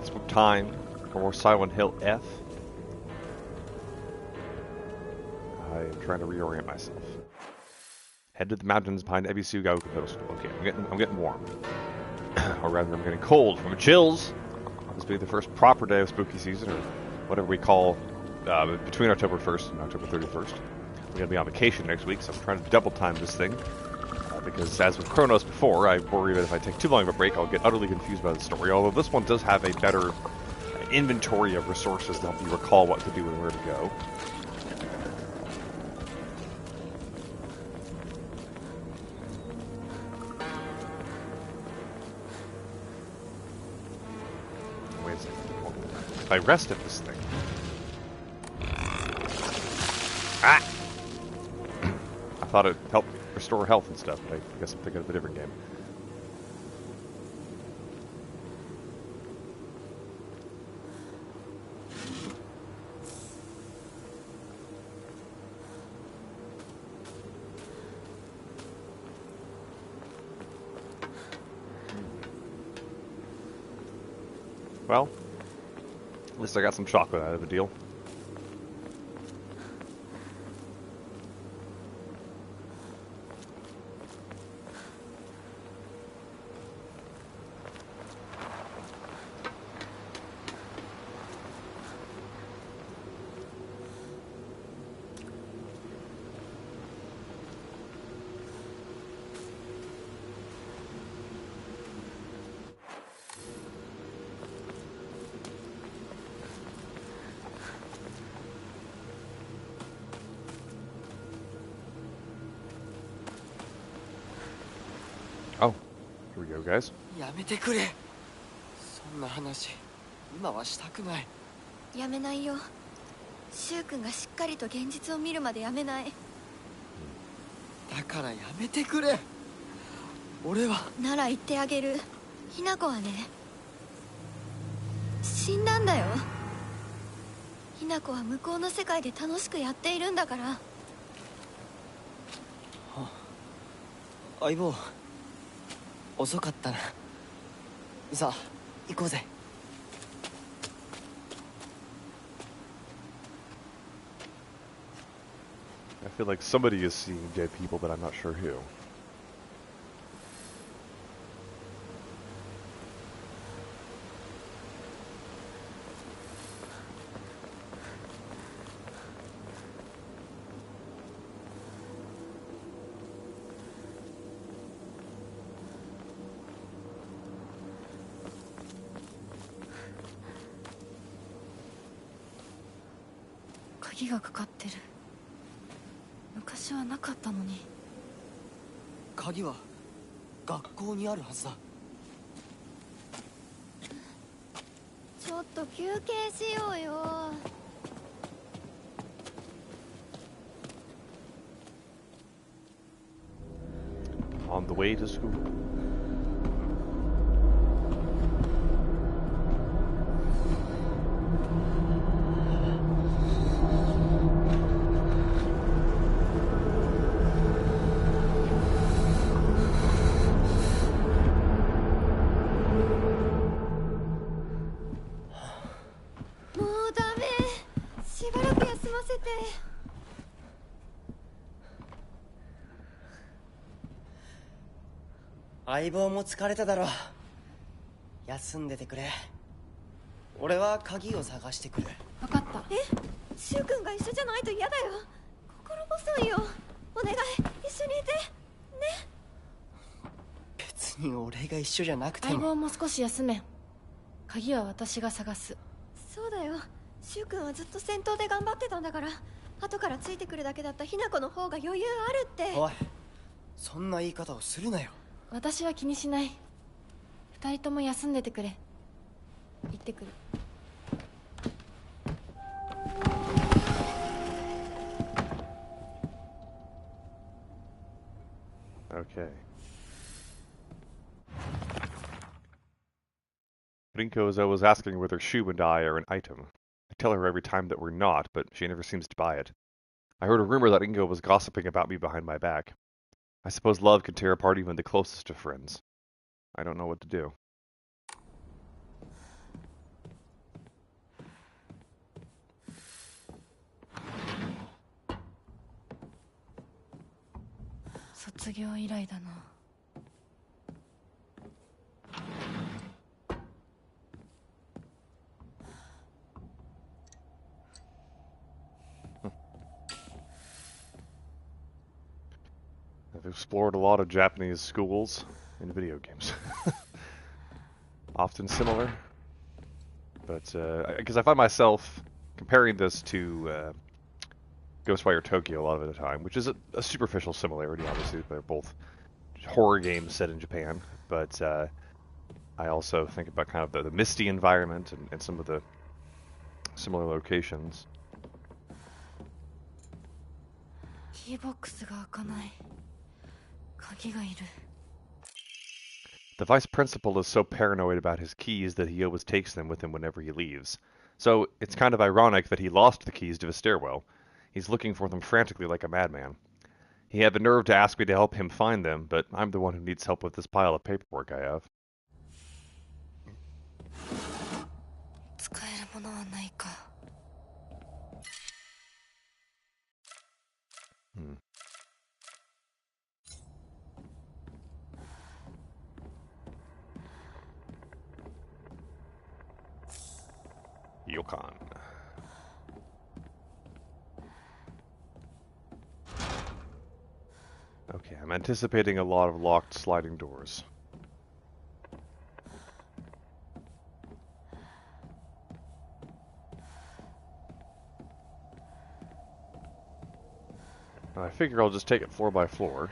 It's time for more Silent Hill F. I am trying to reorient myself. Head to the mountains behind Ebisuga Coastal. Okay, I'm getting warm. Or rather, I'm getting cold from chills. This being the first proper day of spooky season, or whatever we call between October 1st and October 31st. We're going to be on vacation next week, so I'm trying to double time this thing. Because as with Chronos before, I worry that if I take too long of a break, I'll get utterly confused by the story. Although this one does have a better inventory of resources to help you recall what to do and where to go. Wait a second. If I rest at this thing... Ah! I thought it helped restore health and stuff, but I guess I'm thinking of a different game. Well, at least I got some chocolate out of the deal. Oh, here we go, guys. やめてくれ。そんな話、今はしたくない。やめないよ。柊君がしっかりと現実を見るまでやめない。だからやめてくれ。俺は。なら言ってあげる。ひな子はね、死んだんだよ。ひな子は向こうの世界で楽しくやっているんだから。相棒。遅かったな。さあ、行こうぜ。I feel like somebody is seeing dead people, but I'm not sure who. "鍵がかかってる。昔はなかったのに。鍵は学校にあるはずだ。ちょっと休憩しようよ。On the way to school. "相棒も疲れただろう。休んでてくれ。俺は鍵を探してくる。分かった。え、柊君が一緒じゃないと嫌だよ。心細いよ。お願い、一緒にいてね。別に俺が一緒じゃなくても。相棒も少し休め。鍵は私が探す。そうだよ。柊君はずっと戦闘で頑張ってたんだから。後からついてくるだけだったひな子の方が余裕あるって。おい、そんな言い方をするなよ。私は気にしない。二人とも休んでてくれ。行ってくる。Okay. Rinko is always asking whether Shu and I are an item. I tell her every time that we're not, but she never seems to buy it. I heard a rumor that Ingo was gossiping about me behind my back. I suppose love can tear apart even the closest of friends. I don't know what to do. 卒業以来だな。I've explored a lot of Japanese schools in video games. Often similar. But, because I find myself comparing this to Ghostwire Tokyo a lot of the time, which is a superficial similarity, obviously. They're both horror games set in Japan. But I also think about kind of the misty environment and some of the similar locations. キーボックスが開かない。鍵がいる。The vice principal is so paranoid about his keys that he always takes them with him whenever he leaves. So it's kind of ironic that he lost the keys to his stairwell. He's looking for them frantically like a madman. He had the nerve to ask me to help him find them, but I'm the one who needs help with this pile of paperwork I have. 使えるものはないか。Yokon. Okay, I'm anticipating a lot of locked sliding doors. I figure I'll just take it floor by floor.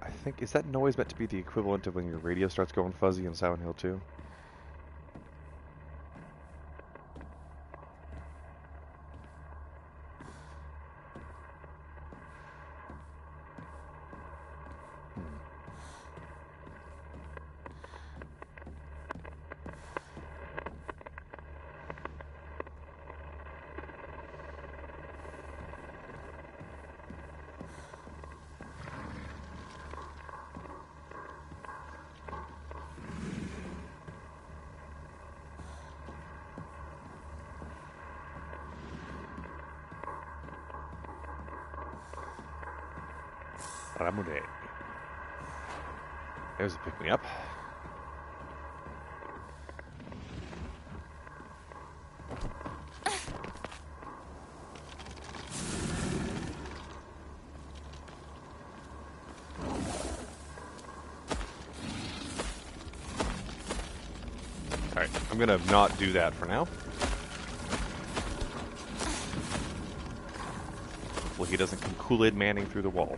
I think, is that noise meant to be the equivalent of when your radio starts going fuzzy in Silent Hill 2? Ramune. There's a pick-me-up. Alright, I'm gonna not do that for now. Hopefully he doesn't come Kool-Aid Manning through the wall.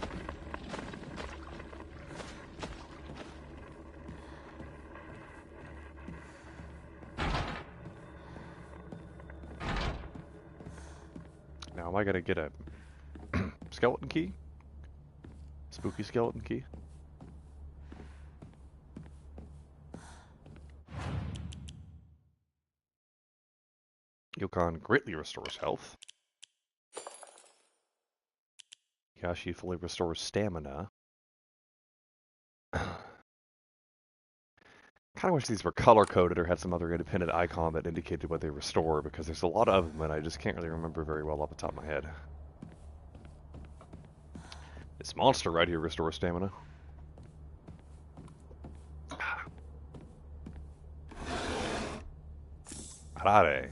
Now, am I gonna get a skeleton key? Spooky skeleton key? Yokon greatly restores health. Yashi fully restores stamina. Kind of wish these were color-coded or had some other independent icon that indicated what they restore, because there's a lot of them and I just can't really remember very well off the top of my head. This monster right here restores stamina. Arare.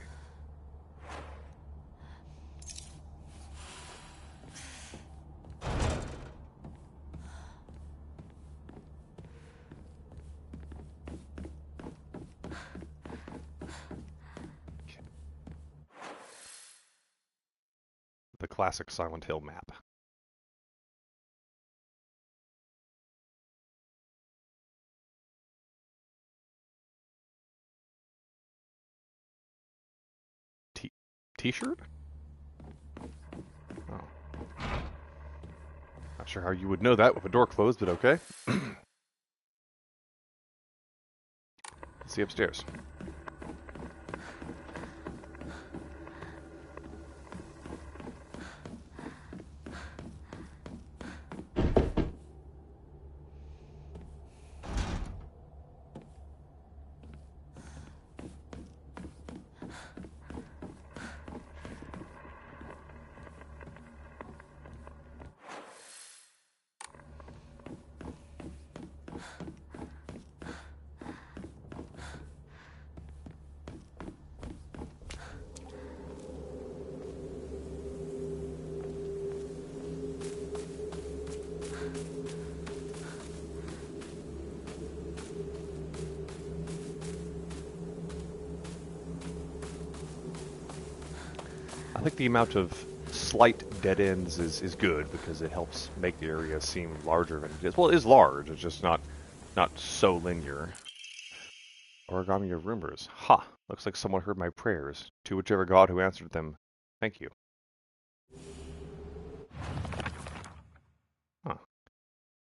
The classic Silent Hill map. T-shirt? Oh. Not sure how you would know that with a door closed, but okay. Let's see upstairs. think the amount of slight dead ends is good because it helps make the area seem larger than it is. Well, it is large, it's just not so linear. Origami of rumors. Ha! Looks like someone heard my prayers. To whichever god who answered them, thank you. Huh.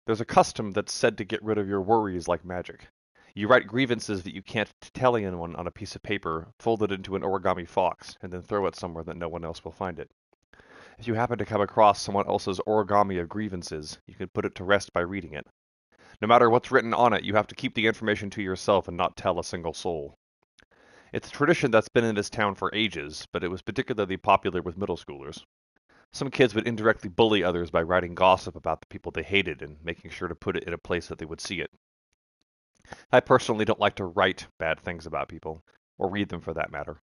There's a custom that's said to get rid of your worries like magic. You write grievances that you can't tell anyone on a piece of paper, fold it into an origami fox, and then throw it somewhere that no one else will find it. If you happen to come across someone else's origami of grievances, you can put it to rest by reading it. No matter what's written on it, you have to keep the information to yourself and not tell a single soul. It's a tradition that's been in this town for ages, but it was particularly popular with middle schoolers. Some kids would indirectly bully others by writing gossip about the people they hated and making sure to put it in a place that they would see it. I personally don't like to write bad things about people, or read them for that matter.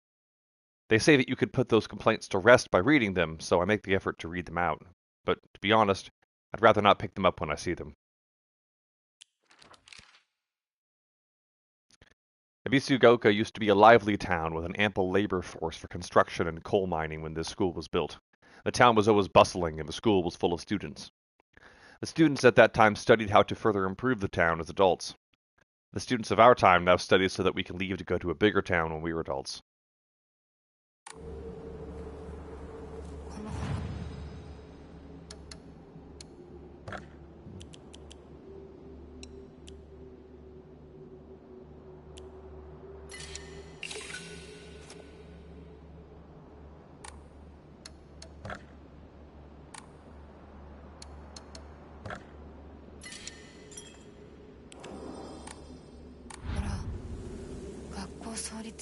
They say that you could put those complaints to rest by reading them, so I make the effort to read them out. But, to be honest, I'd rather not pick them up when I see them. Ebisugaoka used to be a lively town with an ample labor force for construction and coal mining when this school was built. The town was always bustling and the school was full of students. The students at that time studied how to further improve the town as adults. The students of our time now study so that we can leave to go to a bigger town when we are adults.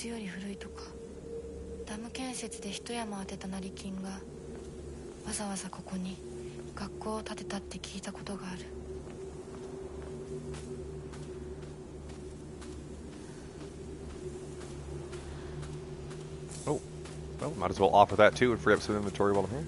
より古いとかダム建設で一山当てた成金がわざわざここに学校を建てたって聞いたことがある。Oh, well, might as well offer that too and free up some inventory while I'm here.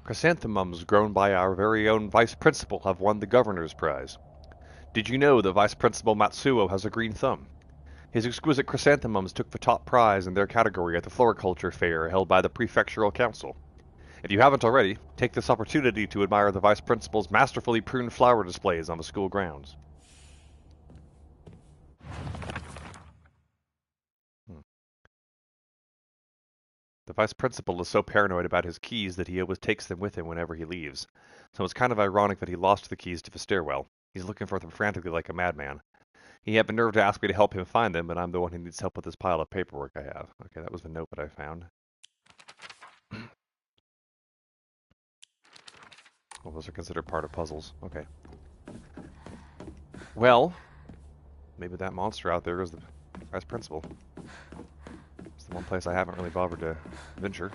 Chrysanthemums grown by our very own Vice Principal have won the Governor's Prize. Did you know that Vice Principal Matsuo has a green thumb? His exquisite chrysanthemums took the top prize in their category at the Floriculture Fair held by the Prefectural Council. If you haven't already, take this opportunity to admire the Vice Principal's masterfully pruned flower displays on the school grounds. The Vice Principal is so paranoid about his keys that he always takes them with him whenever he leaves. So it's kind of ironic that he lost the keys to the stairwell. He's looking for them frantically like a madman. He had the nerve to ask me to help him find them, but I'm the one who needs help with this pile of paperwork I have. Okay, that was the note that I found. Well, those are considered part of puzzles. Okay. Well, maybe that monster out there is the Vice Principal. It's the one place I haven't really bothered to venture.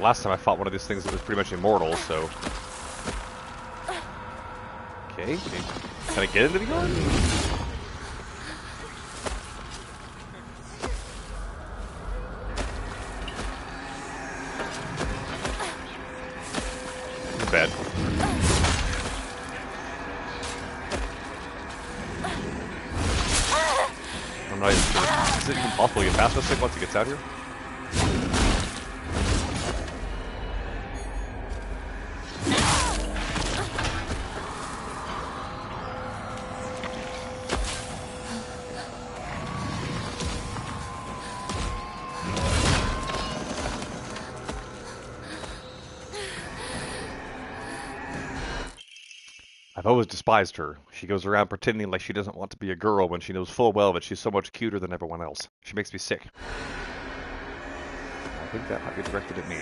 last time I fought one of these things that was pretty much immortal, so... Okay, can I get into the yard? This is bad. I'm not even sure. Is it even possible to get past this thing once it gets out here? I've always despised her. She goes around pretending like she doesn't want to be a girl when she knows full well that she's so much cuter than everyone else. She makes me sick. I think that might be directed at me.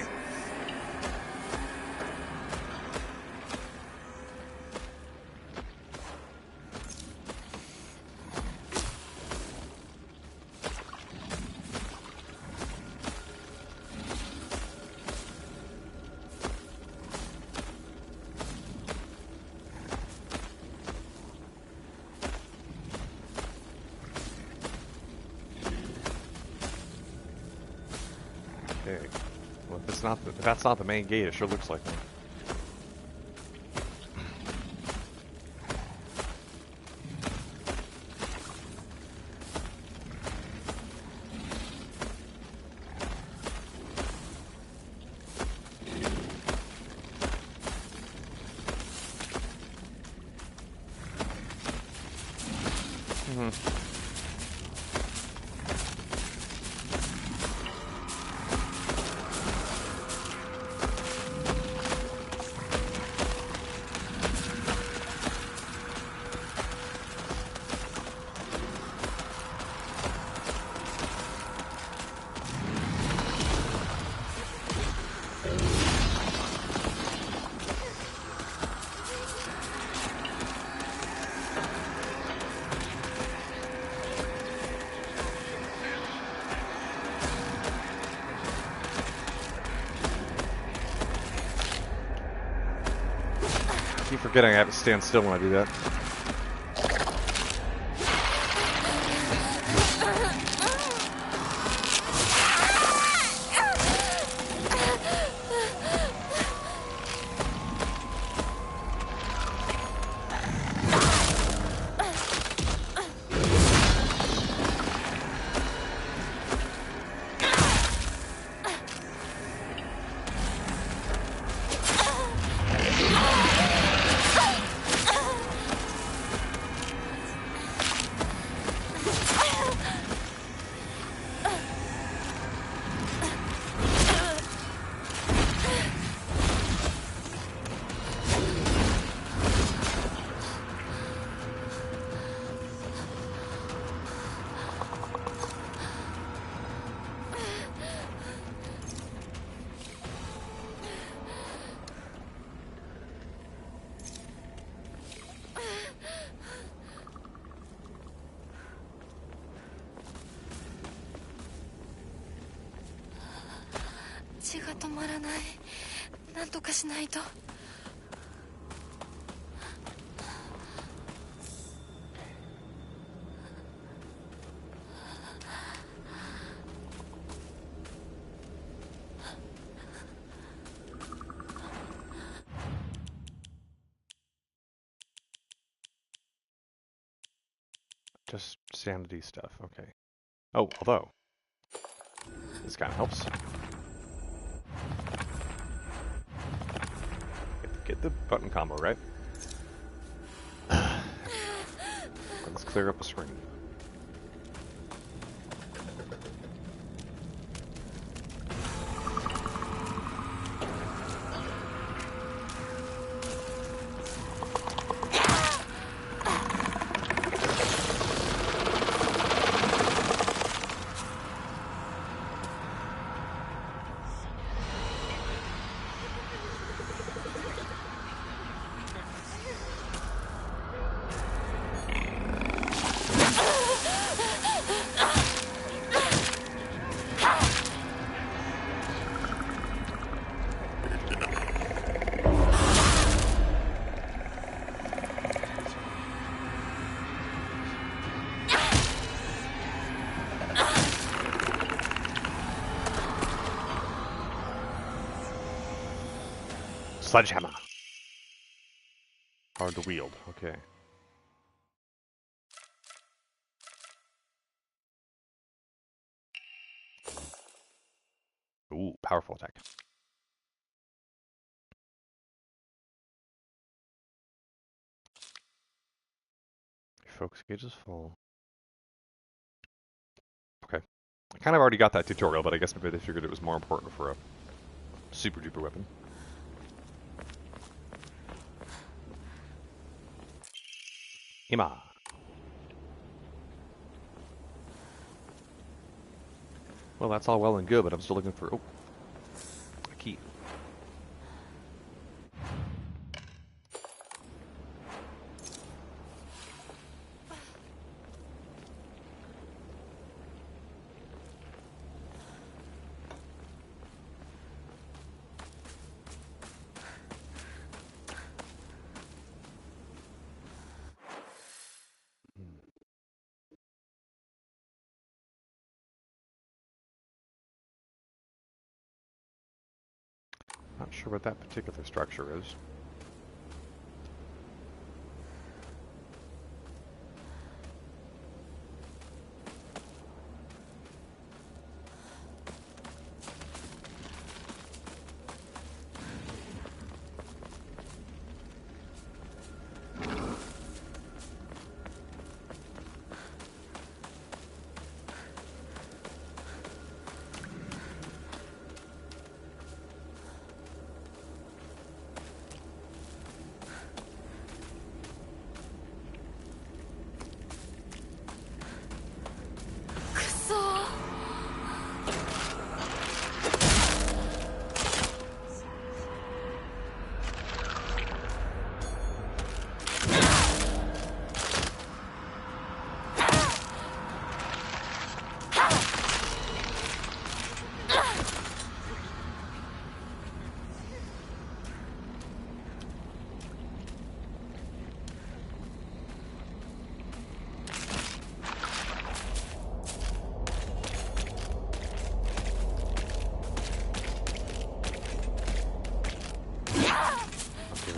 Okay. Well, if that's not the main gate, it sure looks like one. I keep forgetting I have to stand still when I do that.血が止まらない。なんとかしないと。Just sanity stuff, okay. Oh, although, this kind of helps. Get the button combo, right? Let's clear up a screen. Sledgehammer. Hard to wield. Okay. Ooh, powerful attack. Focus gauge is full. Okay. I kind of already got that tutorial, but I guess maybe they figured it was more important for a super duper weapon. Ima. Well, that's all well and good, but I'm still looking for a key. Not sure what that particular structure is.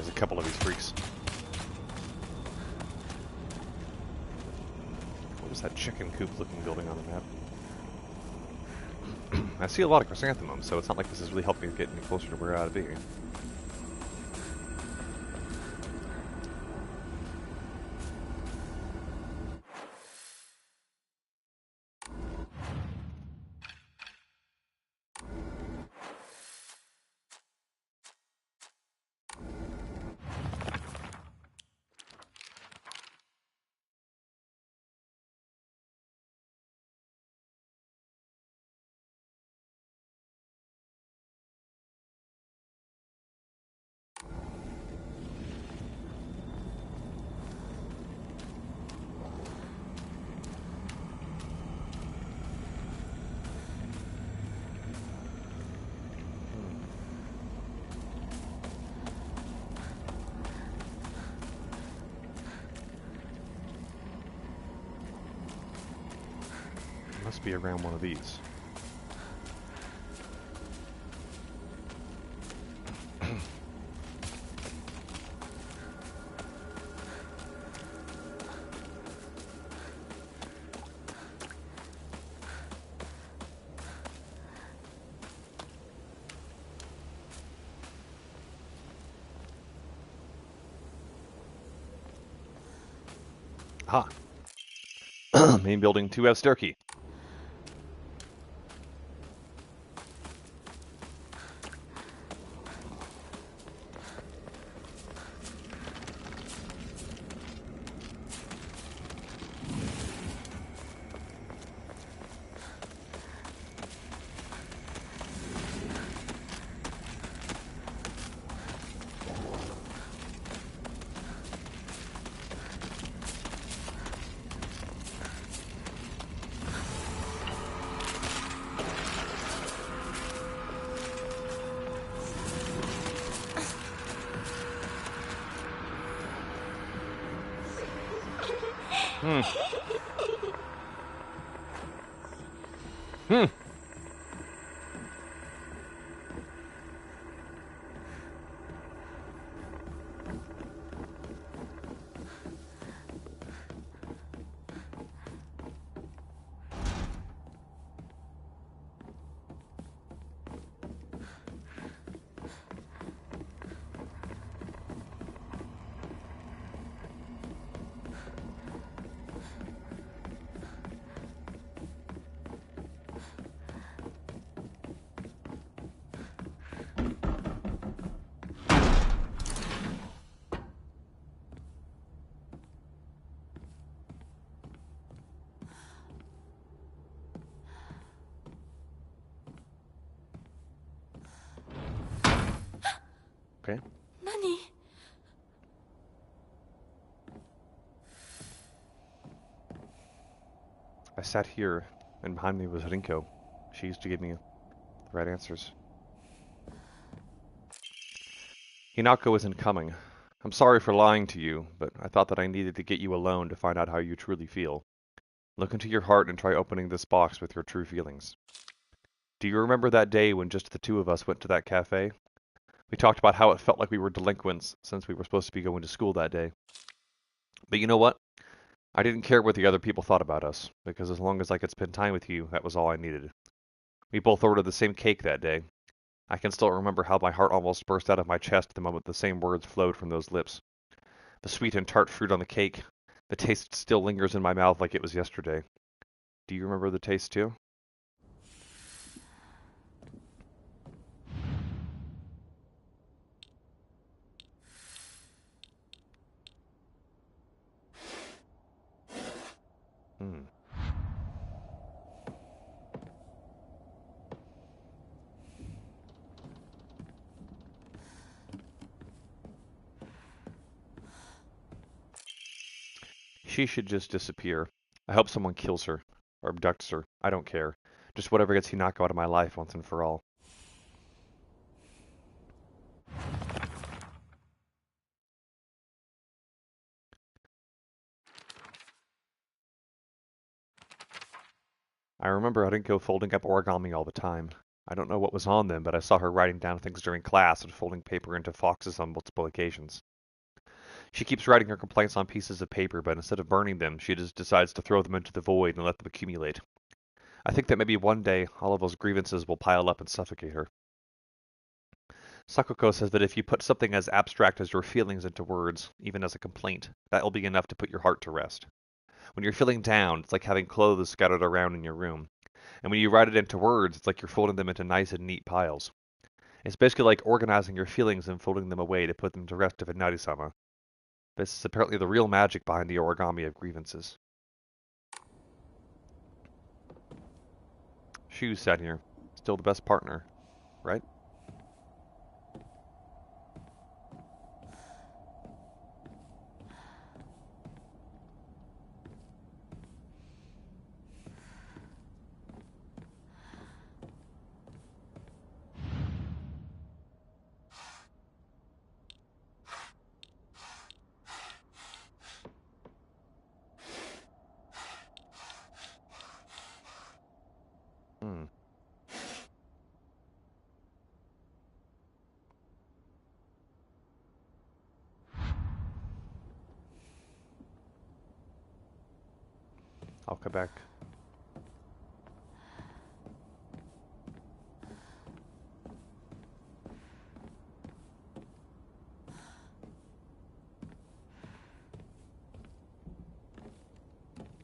A couple of these freaks. What was that chicken coop looking building on the map? I see a lot of chrysanthemums, so it's not like this is really helping me get any closer to where I ought to be. Must be around one of these. Ha! Main building 2 have stair key. Okay. 何？ I sat here, and behind me was Rinko. She used to give me the right answers. Hinako isn't coming. I'm sorry for lying to you, but I thought that I needed to get you alone to find out how you truly feel. Look into your heart and try opening this box with your true feelings. Do you remember that day when just the two of us went to that cafe? We talked about how it felt like we were delinquents since we were supposed to be going to school that day. But you know what? I didn't care what the other people thought about us, because as long as I could spend time with you, that was all I needed. We both ordered the same cake that day. I can still remember how my heart almost burst out of my chest the moment the same words flowed from those lips. The sweet and tart fruit on the cake, the taste still lingers in my mouth like it was yesterday. Do you remember the taste too? Hmm. She should just disappear. I hope someone kills her, or abducts her. I don't care. Just whatever gets Hinako out of my life once and for all. I remember Rinko folding up origami all the time. I don't know what was on them, but I saw her writing down things during class and folding paper into foxes on multiple occasions. She keeps writing her complaints on pieces of paper, but instead of burning them, she just decides to throw them into the void and let them accumulate. I think that maybe one day all of those grievances will pile up and suffocate her. Sakako says that if you put something as abstract as your feelings into words, even as a complaint, that will be enough to put your heart to rest. When you're feeling down, it's like having clothes scattered around in your room. And when you write it into words, it's like you're folding them into nice and neat piles. It's basically like organizing your feelings and folding them away to put them to rest of Inari-sama. This is apparently the real magic behind the origami of grievances. Shu sat here. Still the best partner, right? Hmm. I'll come back.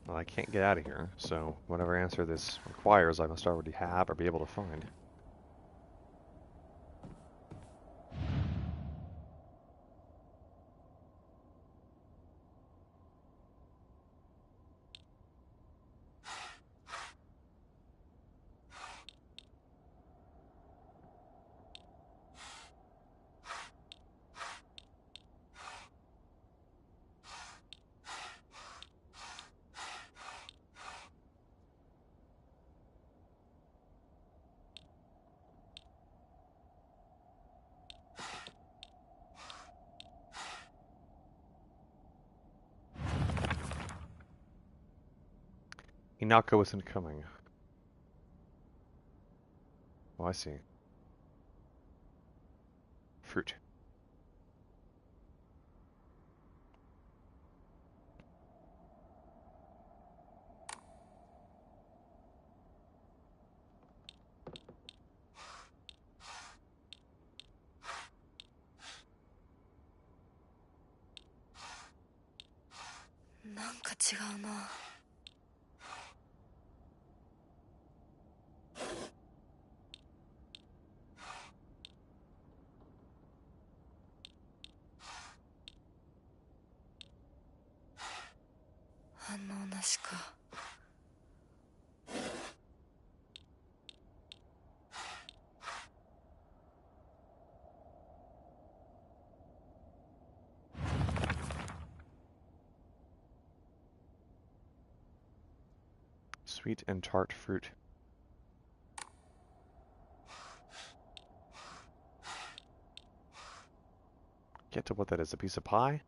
Well, I can't get out of here, so whatever answer this requires, I must already have or be able to find. Hinako isn't coming. Oh, I see. Fruit.「なんか違うな」反応なしか。Sweet and tart fruit. Get to what that is, a piece of pie?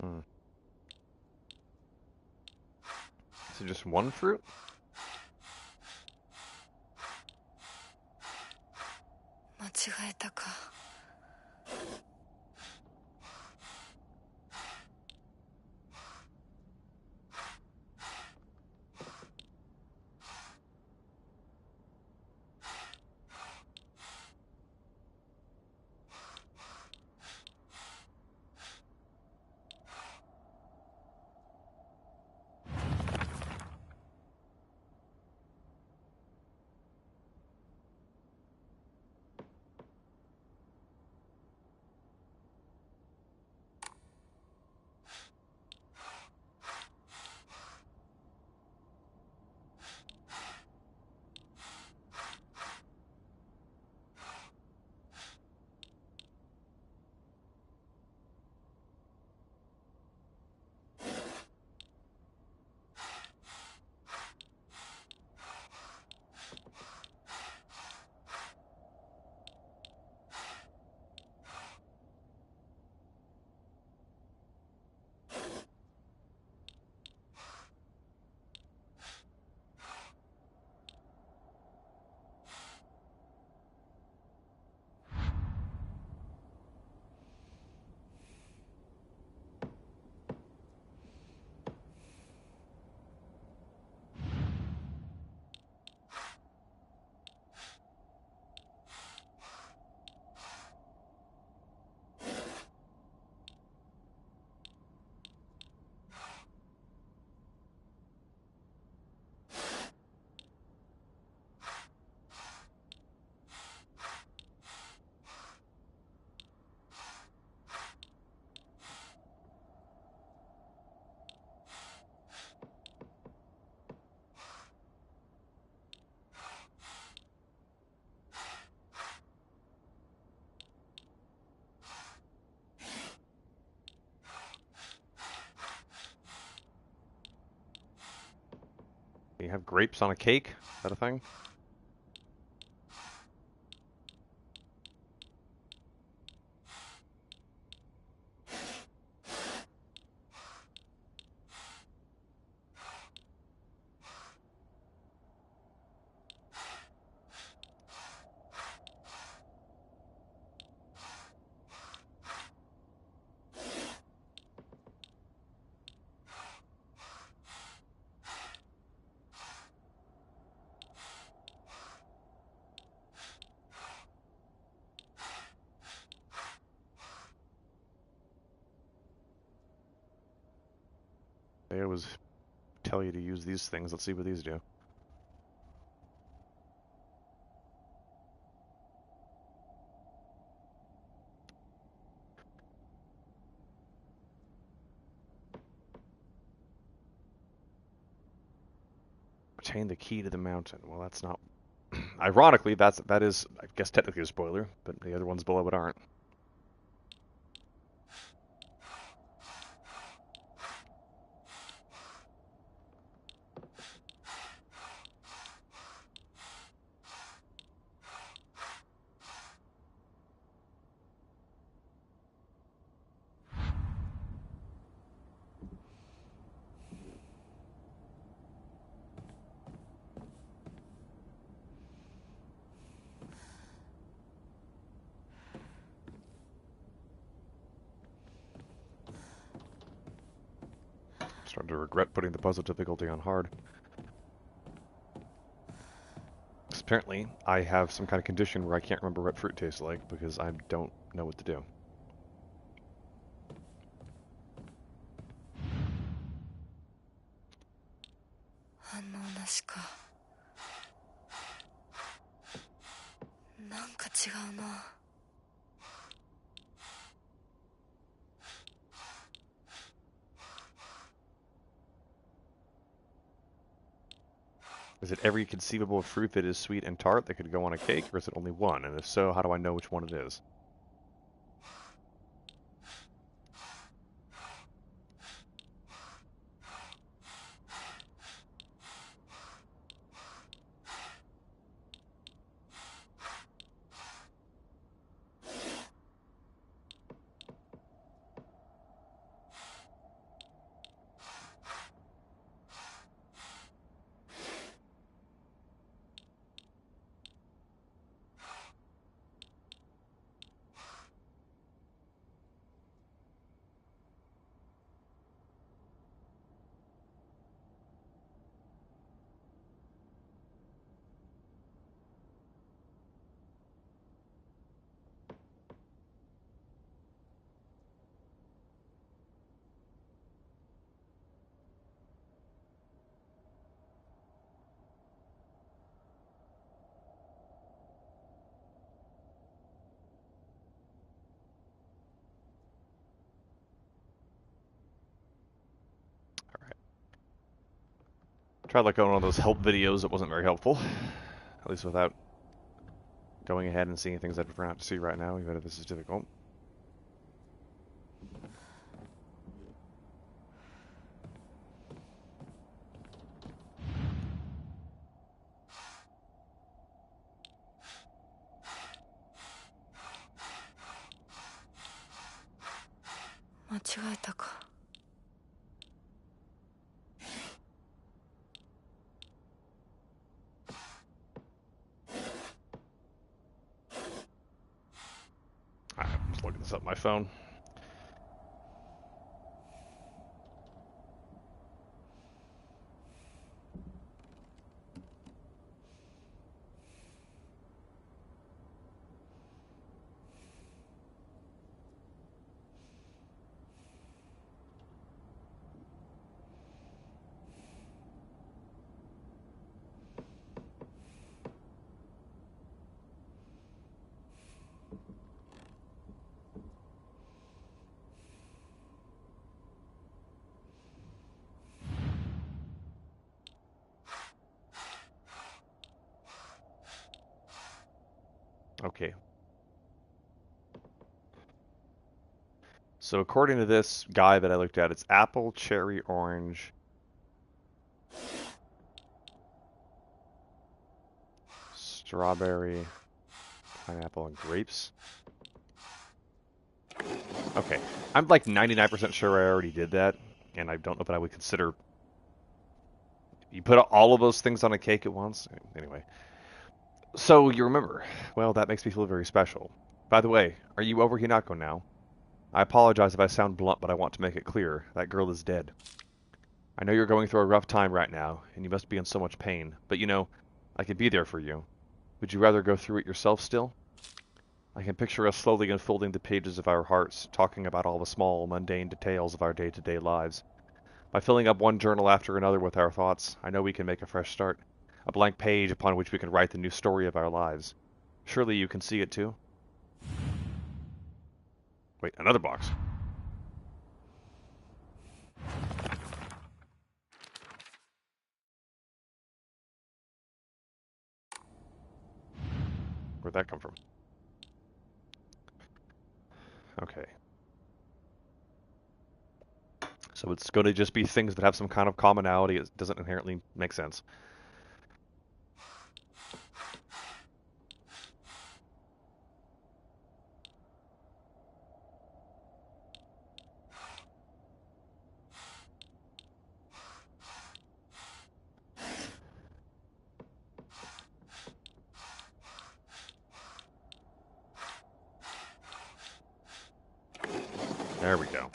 Hmm. Is it just one fruit?間違えたか。You have grapes on a cake? Is that a thing? They always tell you to use these things. Let's see what these do. Obtain the key to the mountain. Well, that's not... Ironically, that is, I guess, technically a spoiler, but the other ones below it aren't. Starting to regret putting the puzzle difficulty on hard. Apparently, I have some kind of condition where I can't remember what fruit tastes like because I don't know what to do. Is it every conceivable fruit that is sweet and tart that could go on a cake, or is it only one? And if so, how do I know which one it is? Tried like going on those help videos, it wasn't very helpful. At least without going ahead and seeing things I prefer not to see right now, even if this is difficult. I'm just looking this up on my phone. Okay. So according to this guy that I looked at, it's apple, cherry, orange, strawberry, pineapple, and grapes. Okay. I'm like 99% sure I already did that, and I don't know if I would consider... You put all of those things on a cake at once? Anyway. So, you remember. Well, that makes me feel very special. By the way, are you over Hinako now? I apologize if I sound blunt, but I want to make it clear. That girl is dead. I know you're going through a rough time right now, and you must be in so much pain, but you know, I could be there for you. Would you rather go through it yourself still? I can picture us slowly unfolding the pages of our hearts, talking about all the small, mundane details of our day-to-day lives. By filling up one journal after another with our thoughts, I know we can make a fresh start. A blank page upon which we can write the new story of our lives. Surely you can see it too? Wait, another box. Okay. So it's going to just be things that have some kind of commonality. It doesn't inherently make sense. There we go.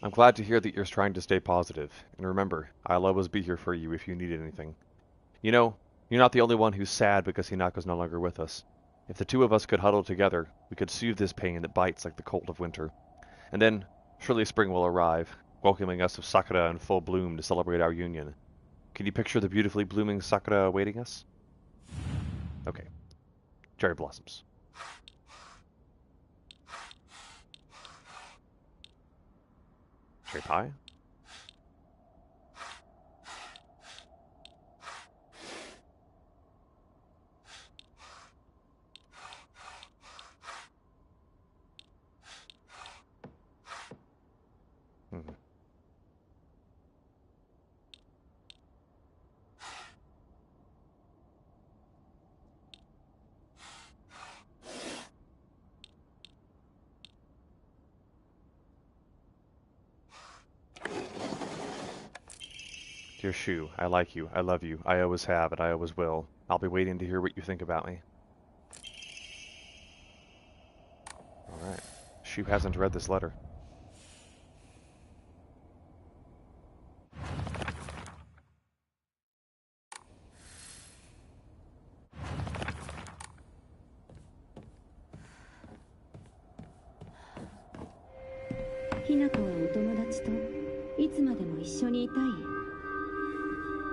I'm glad to hear that you're trying to stay positive. And remember, I'll always be here for you if you need anything. You know, you're not the only one who's sad because Hinako's no longer with us. If the two of us could huddle together, we could soothe this pain that bites like the cold of winter. And then, surely spring will arrive, welcoming us with sakura in full bloom to celebrate our union. Can you picture the beautifully blooming sakura awaiting us? Okay. Cherry blossoms. Cherry pie? Hmm. Dear Shu, I like you, I love you, I always have, and I always will. I'll be waiting to hear what you think about me. Alright. Shu hasn't read this letter. Hinako はお友達といつまでも一緒にいたい？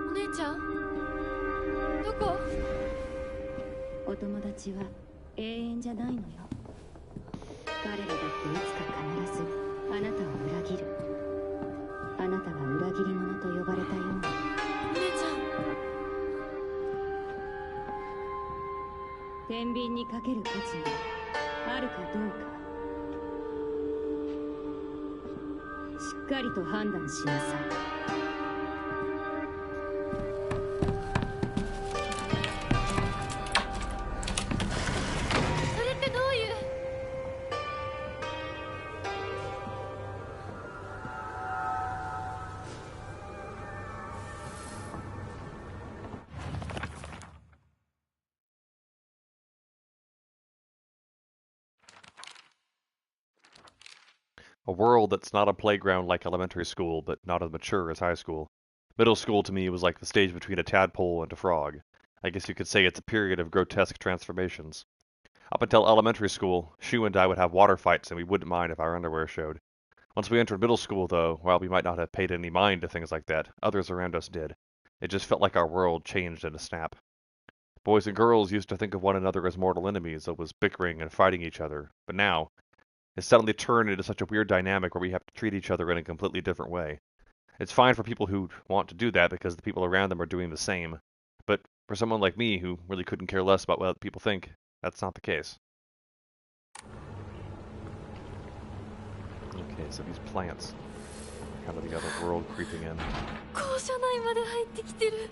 お姉ちゃんどこ？お友達は永遠じゃないのよ。彼らだっていつか必ずあなたを裏切る。あなたが裏切り者と呼ばれたように。お姉ちゃん。天秤にかける価値があるかどうか。しっかりと判断しなさい。それってどういう？A world that's not a playground like elementary school, but not as mature as high school. Middle school to me was like the stage between a tadpole and a frog. I guess you could say it's a period of grotesque transformations. Up until elementary school, Shu and I would have water fights and we wouldn't mind if our underwear showed. Once we entered middle school, though, while we might not have paid any mind to things like that, others around us did. It just felt like our world changed in a snap. Boys and girls used to think of one another as mortal enemies, always bickering and fighting each other, but now, it's suddenly turned into such a weird dynamic where we have to treat each other in a completely different way. It's fine for people who want to do that because the people around them are doing the same, but for someone like me who really couldn't care less about what people think, that's not the case. Okay, so these plants are kind of the other world creeping in. 校舎内まで入ってきてる。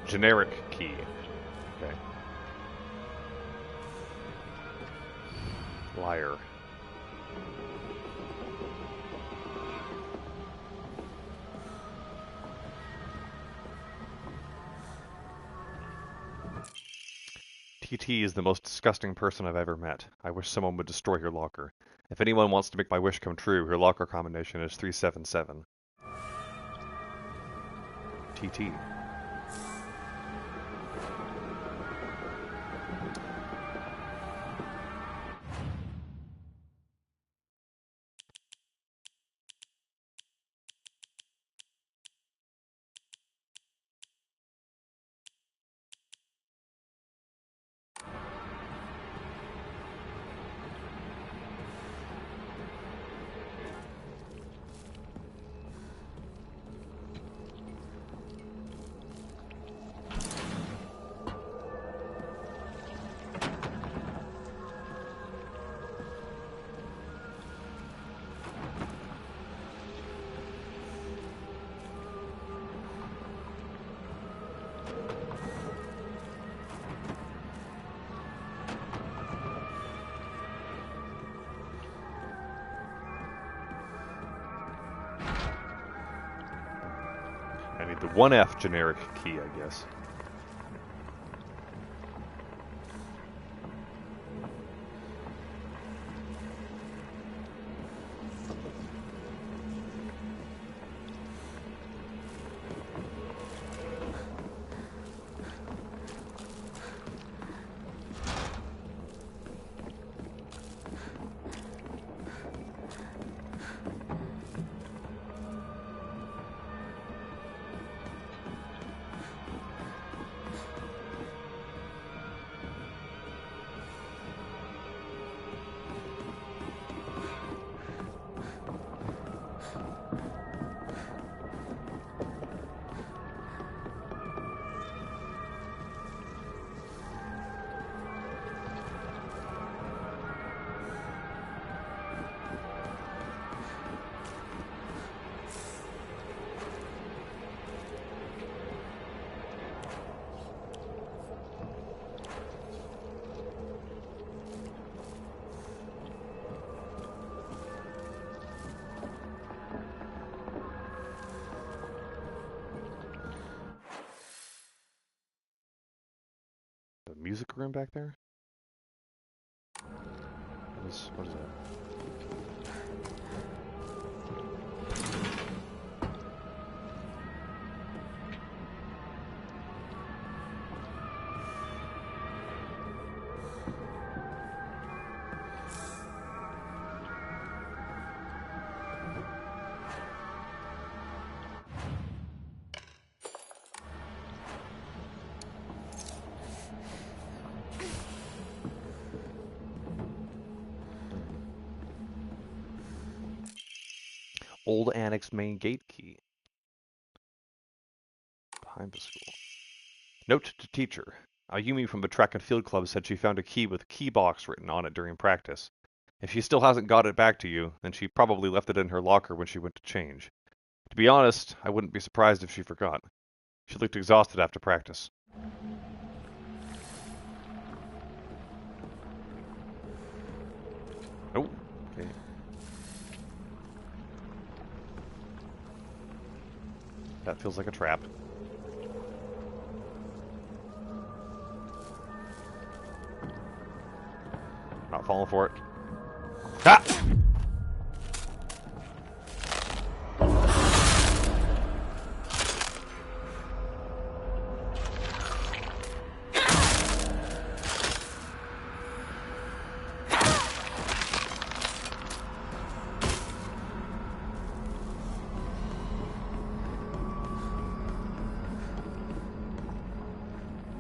Generic key. Okay. Liar. TT is the most disgusting person I've ever met. I wish someone would destroy her locker. If anyone wants to make my wish come true, her locker combination is 377. TT. the 1F generic key, I guess. The music room back there? What is that? Old annex main gate key. Behind the school. Note to teacher. Ayumi from the track and field club said she found a key with key box written on it during practice. If she still hasn't got it back to you, then she probably left it in her locker when she went to change. To be honest, I wouldn't be surprised if she forgot. She looked exhausted after practice. Oh, okay. That feels like a trap. Not falling for it. Ah!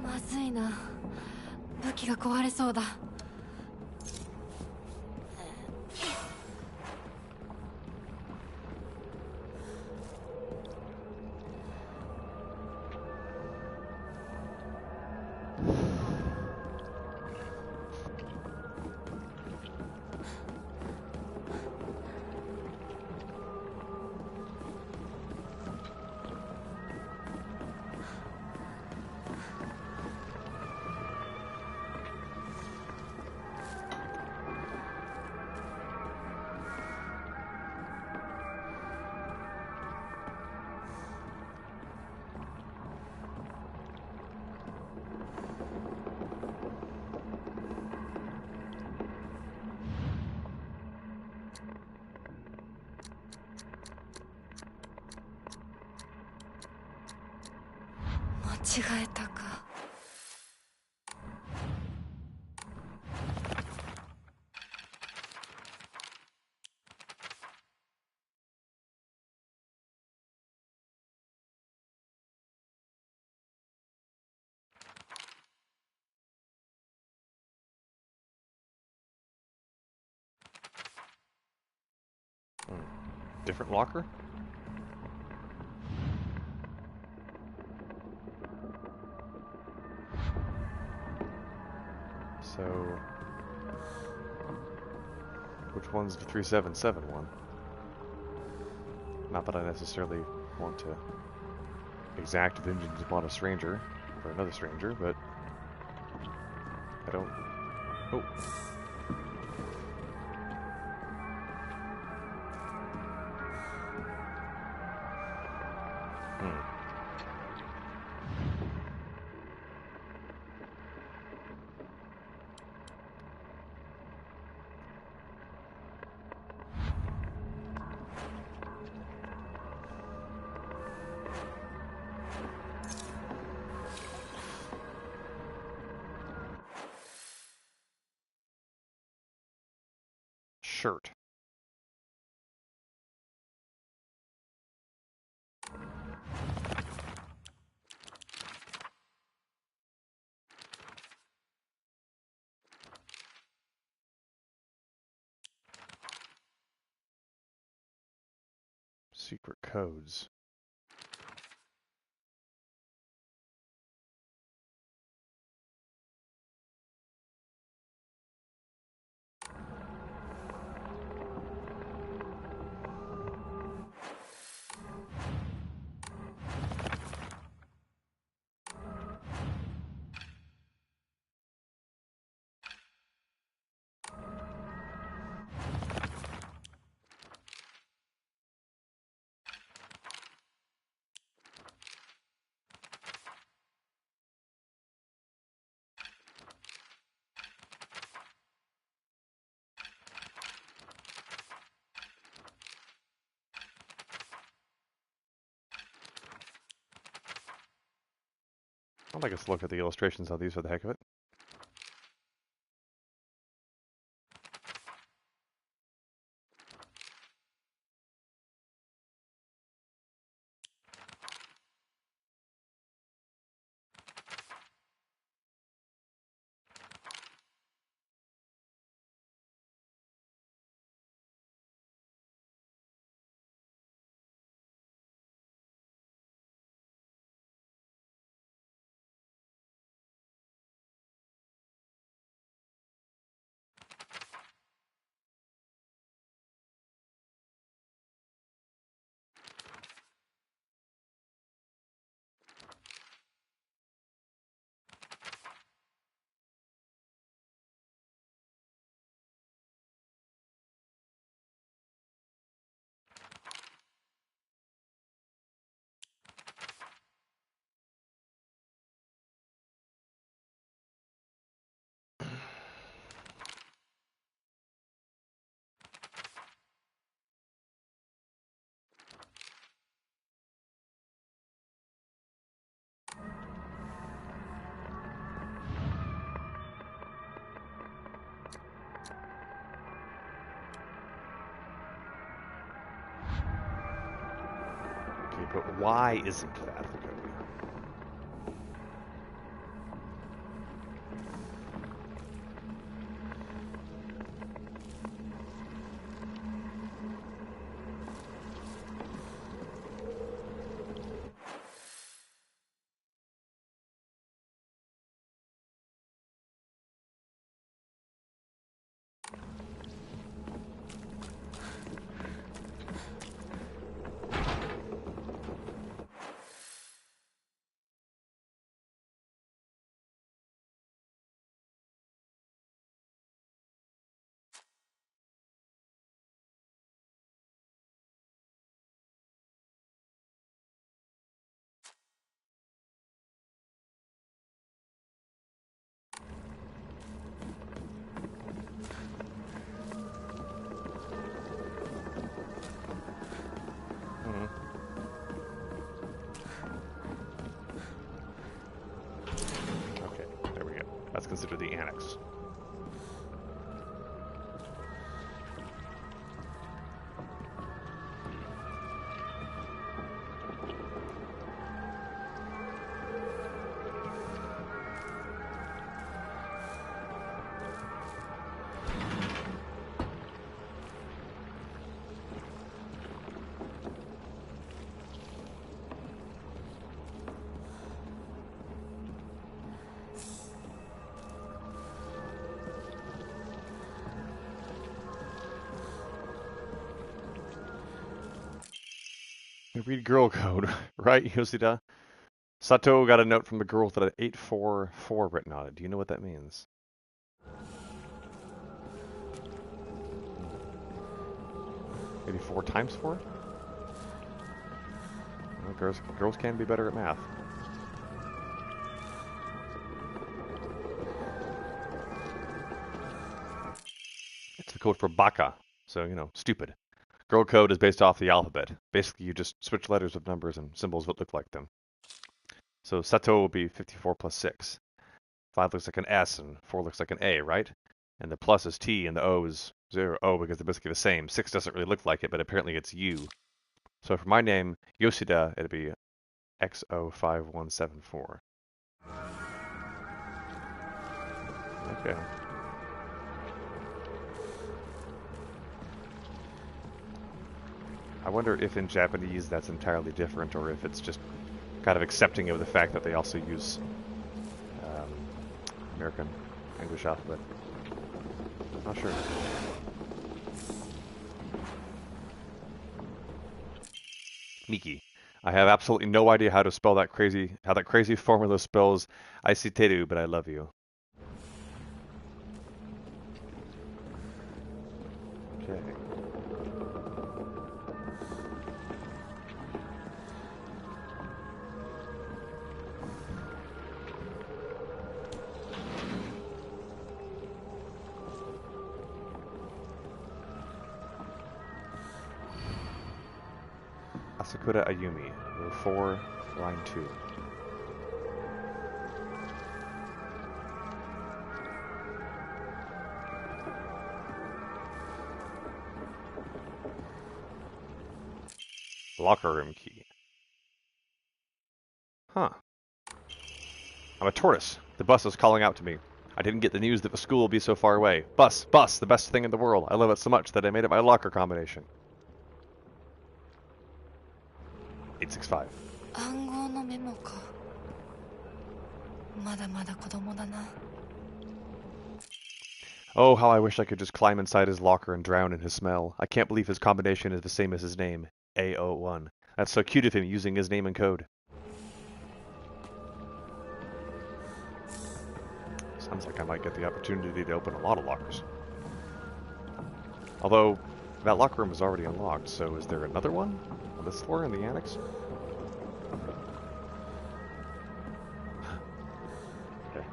まずいな。武器が壊れそうだ。間違えたか。Different locker? So, which one's the 3771? Not that I necessarily want to exact vengeance upon a stranger or another stranger, but I don't. Oh. shirt. Secret codes. I'd like us to look at the illustrations of these for the heck of it. Okay, but why isn't that the code? Okay, there we go. That's considered the annex. Read girl code, right, Yoshida? Sato got a note from the girl with an 844 written on it. Do you know what that means? Maybe 4 times 4? Well, girls can be better at math. It's the code for baka, so, you know, stupid. Girl code is based off the alphabet. Basically, you just switch letters with numbers and symbols that look like them. So Sato will be 54 plus 6. 5 looks like an S and 4 looks like an A, right? And the plus is T and the O is 0. Oh, because they're basically the same. 6 doesn't really look like it, but apparently it's U. So for my name, Yoshida, it'd be XO5174. Okay. I wonder if in Japanese that's entirely different, or if it's just kind of accepting of the fact that they also use American English alphabet. Not sure. Miki. I have absolutely no idea how to spell that crazy formula spells Aisiteru, but I love you. Okay. Asakura Ayumi, row 4, line 2. Locker room key. Huh. I'm a tortoise. The bus is calling out to me. I didn't get the news that the school will be so far away. Bus, the best thing in the world. I love it so much that I made it my locker combination. 865. 暗号のメモか。まだまだ子供だな。 Oh, how I wish I could just climb inside his locker and drown in his smell. I can't believe his combination is the same as his name. A01. That's so cute of him using his name and code. Sounds like I might get the opportunity to open a lot of lockers. Although, that locker room is already unlocked, so is there another one? On this floor in the annex? Okay.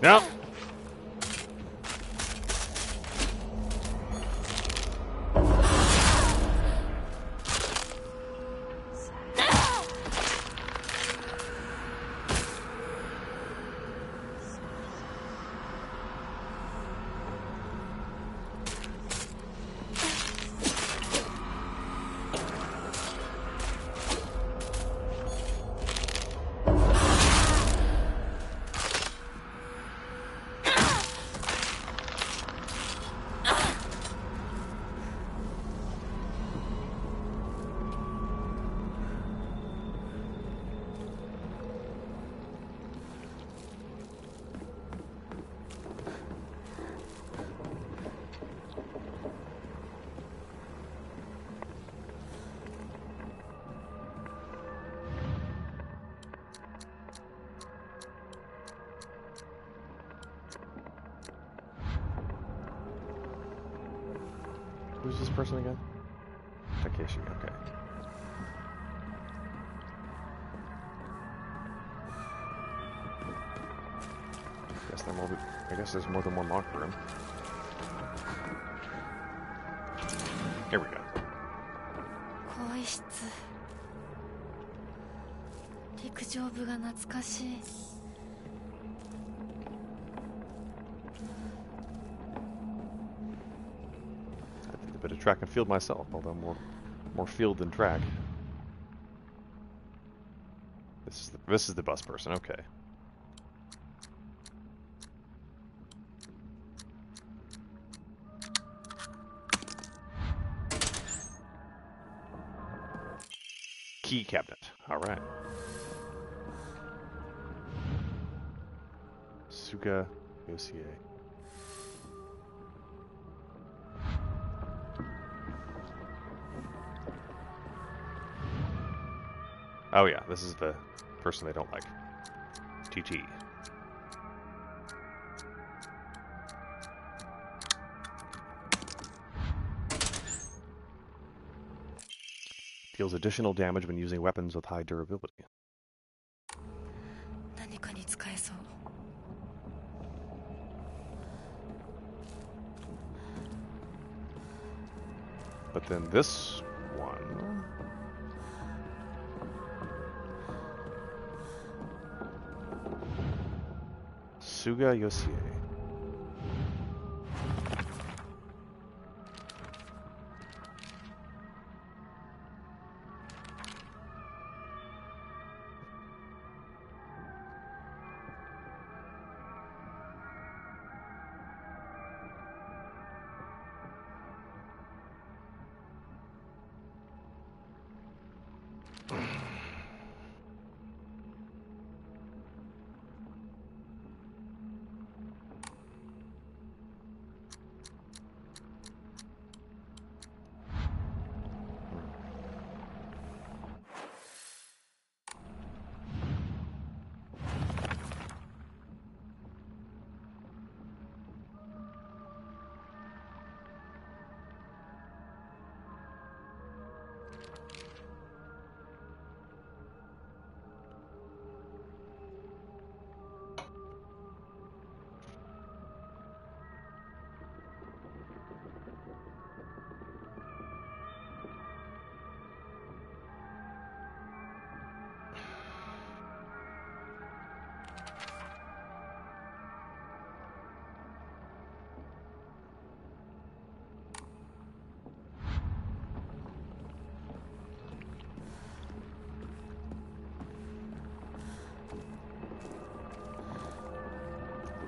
No! Who's this person again? Takeshi, okay. I guess there's more than one locker room. Here we go. 更衣室。陸上部が懐かしい。 I did a bit of track and field myself, although more field than track. This is the bus person, okay. Key cabinet. All right. Suga Yosie. Oh yeah, this is the person they don't like. TT. Deals additional damage when using weapons with high durability. 何かに使えそう。 But then this one... Suga Yosie.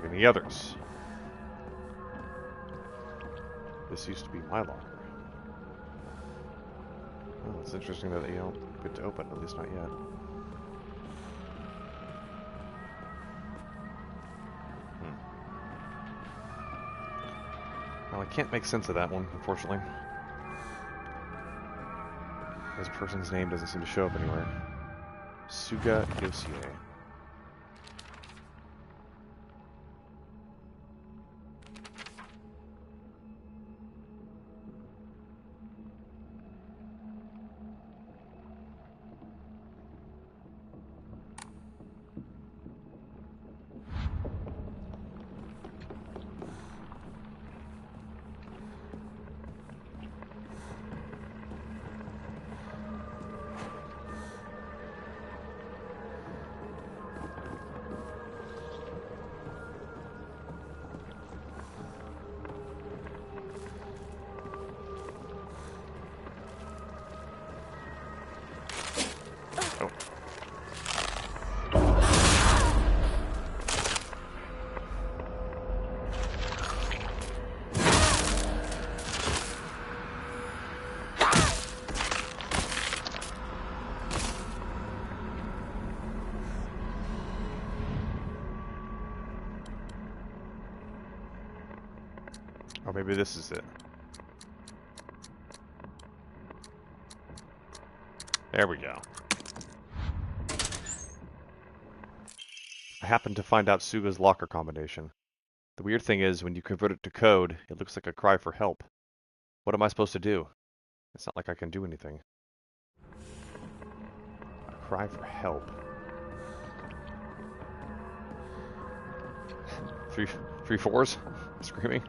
Any others? This used to be my locker. Oh, it's interesting that you don't get to open, at least not yet. Well, I can't make sense of that one, unfortunately. This person's name doesn't seem to show up anywhere. Suga Yosie. Or maybe this is it. There we go. I happened to find out Suga's locker combination. The weird thing is, when you convert it to code, it looks like a cry for help. What am I supposed to do? It's not like I can do anything. A cry for help. Three fours? Screaming?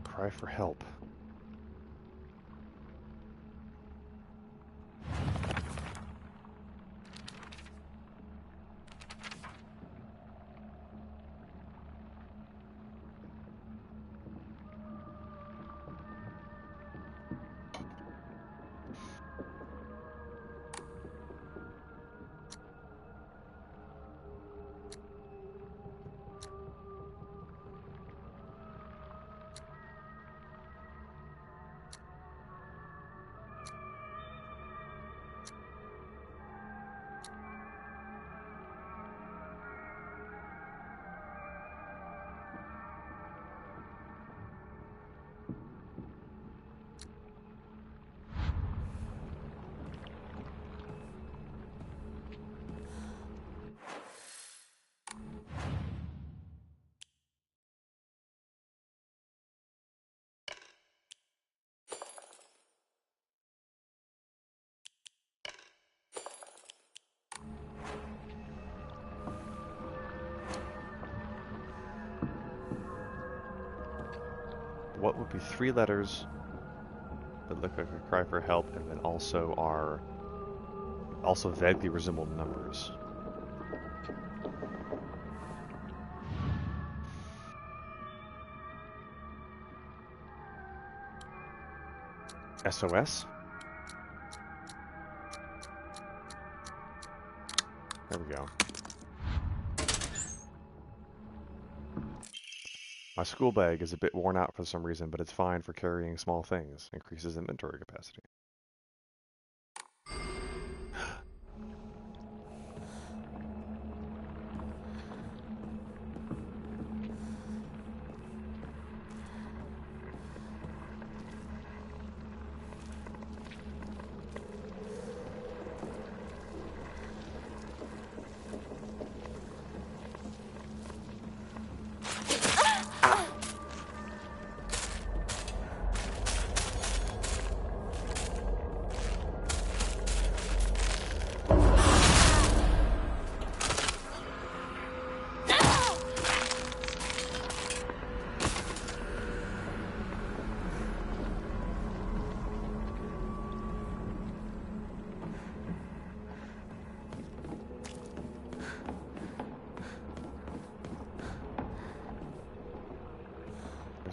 Cry for help. what would be 3 letters that look like a cry for help and then also vaguely resemble numbers? SOS? There we go. My school bag is a bit worn out for some reason, but it's fine for carrying small things. Increases inventory capacity.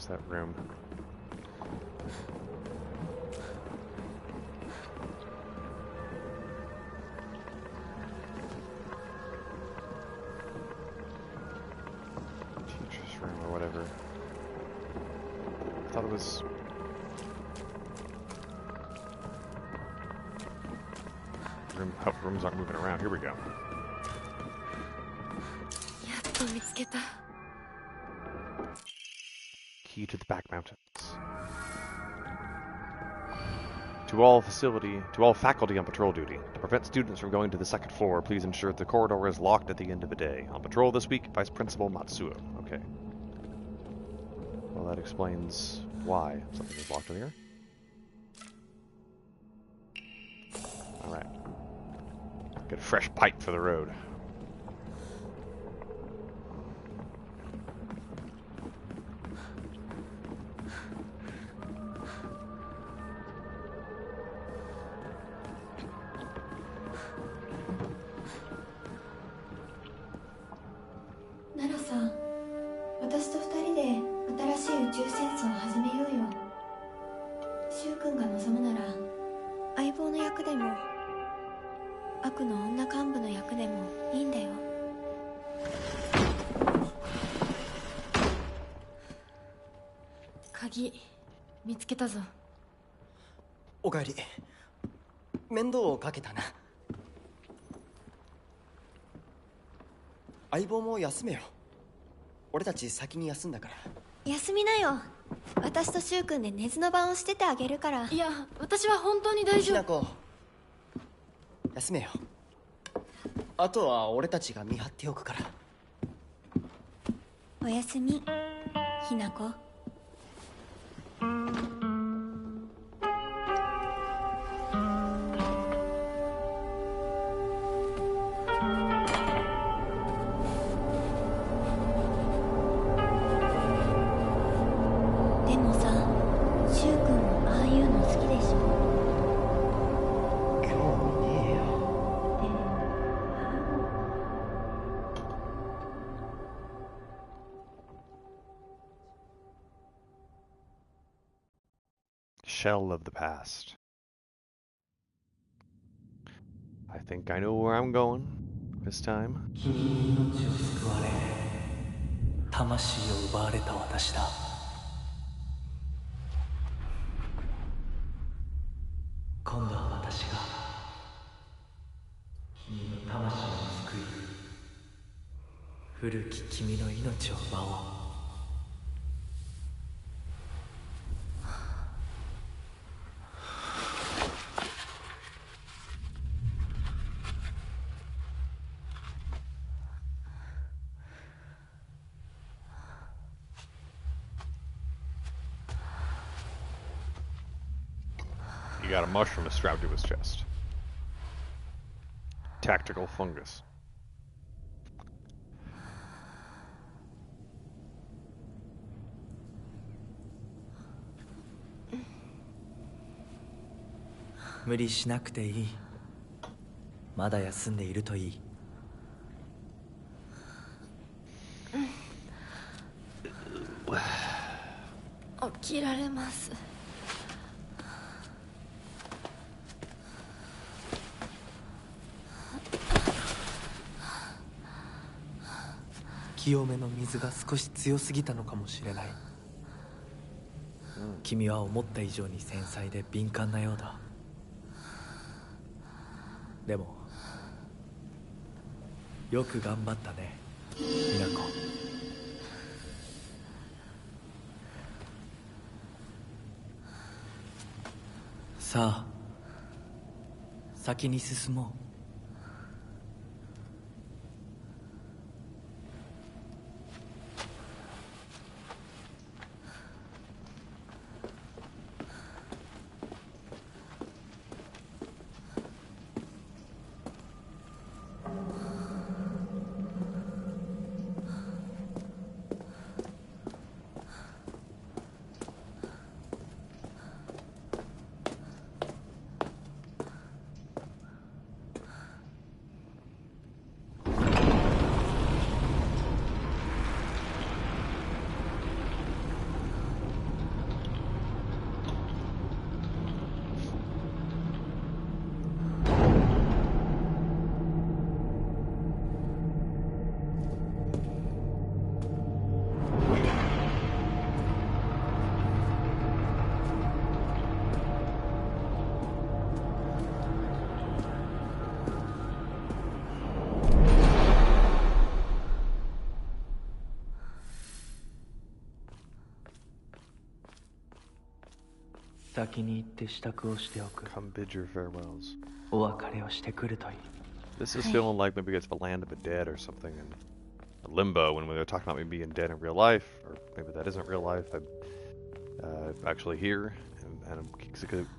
That room. Teacher's room or whatever. I thought it was... Rooms aren't moving around. Here we go. やっと見つけた。 Key to the back mountains. To all faculty on patrol duty, to prevent students from going to the second floor, please ensure the corridor is locked at the end of the day. On patrol this week, Vice Principal Matsuo. Okay. Well, that explains why something is locked in here. Alright. Get a fresh pipe for the road.鍵見つけたぞ。おかえり。面倒をかけたな。相棒も休めよ。俺たち先に休んだから。休みなよ。私と柊君で寝ずの番をしててあげるから。いや、私は本当に大丈夫。ひなこ、休めよ。あとは俺たちが見張っておくから。おやすみ、ひなこ。Shell of the past. I think I know where I'm going this time. 君に命を救われ、魂を奪われた私だ。今度は私が君の魂を救い、古き君の命を奪おう。He got a mushroom strapped to his chest. Tactical fungus. 無理しなくていい。まだ休んでいるといい。起きられます。清めの水が少し強すぎたのかもしれない。君は思った以上に繊細で敏感なようだ。でもよく頑張ったね、美奈子。さあ先に進もう。先に行って支度をしておく。 Come bid your farewells. お別れをしてくるといい。 This is feeling like maybe it's the land of the dead or something in limbo when they're talking about me being dead in real life, or maybe that isn't real life. I'm actually here, and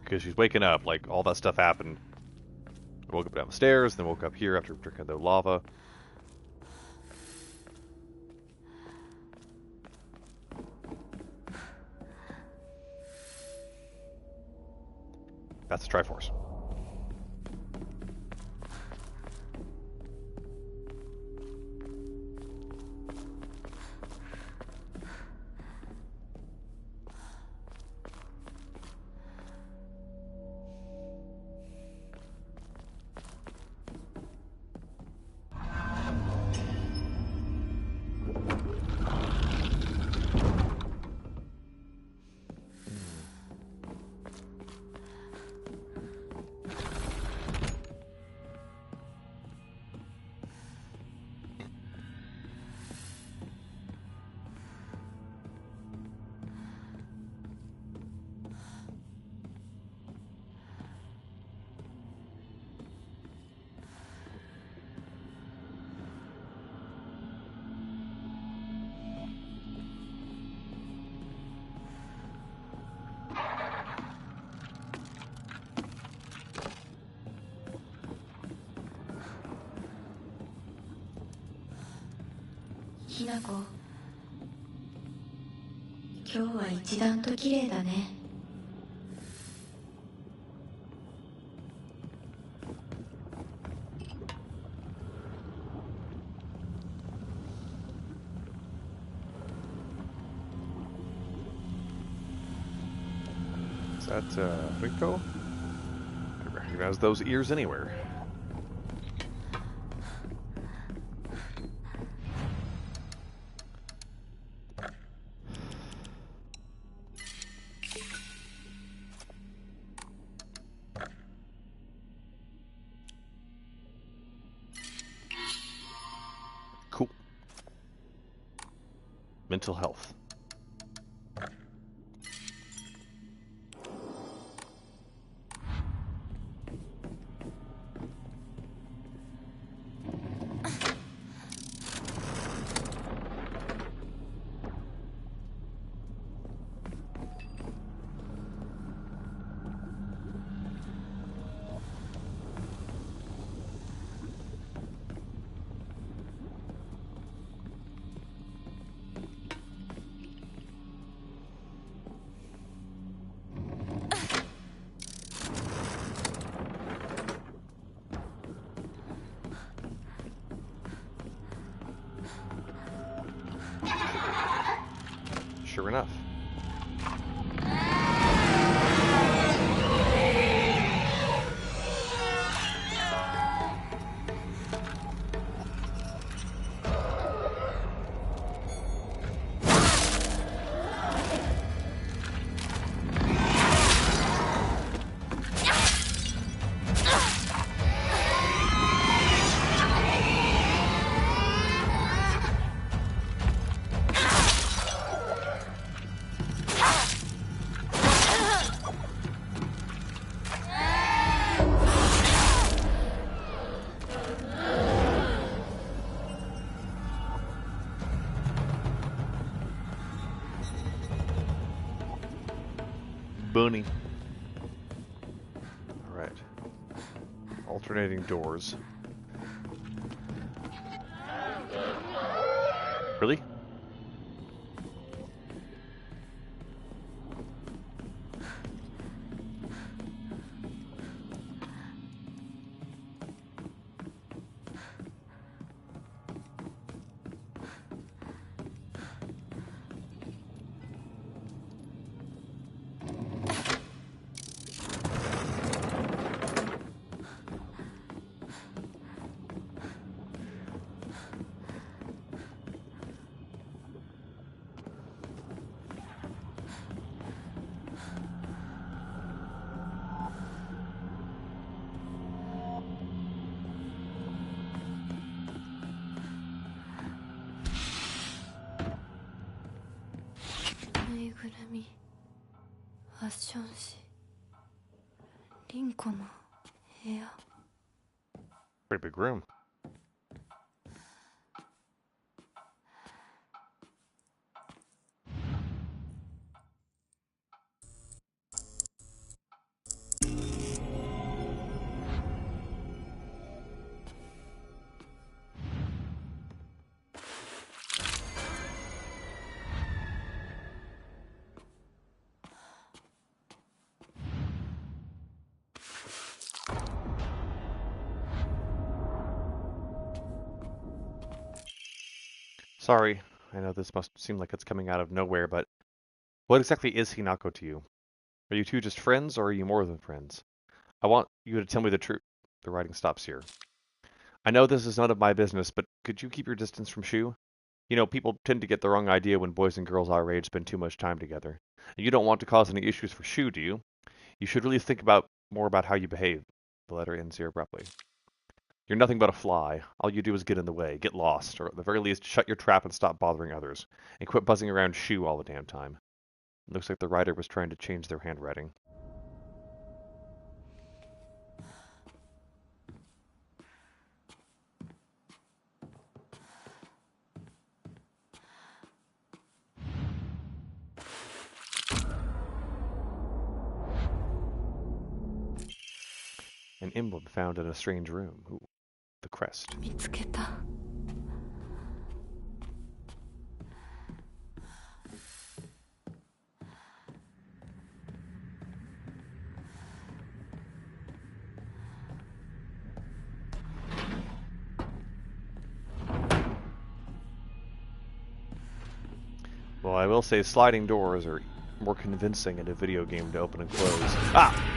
because she's waking up, like all that stuff happened. I woke up downstairs, then woke up here after drinking the lava. That's the Triforce.ひなこ、今日は一段と綺麗だね。Is that Rico? I recognize those ears anywhere. Cool. Mental health. bunny. Alright. Alternating doors. Really? Pretty big room. Sorry, I know this must seem like it's coming out of nowhere, but what exactly is Hinako to you? Are you two just friends, or are you more than friends? I want you to tell me the truth. The writing stops here. I know this is none of my business, but could you keep your distance from Shu? You know, people tend to get the wrong idea when boys and girls our age spend too much time together. And you don't want to cause any issues for Shu, do you? You should really think more about how you behave. The letter ends here abruptly. You're nothing but a fly. All you do is get in the way, get lost, or at the very least, shut your trap and stop bothering others. And quit buzzing around Shu all the damn time. It looks like the writer was trying to change their handwriting. An emblem found in a strange room. Ooh, the crest. 見つけた。Well, I will say sliding doors are more convincing in a video game to open and close. Ah!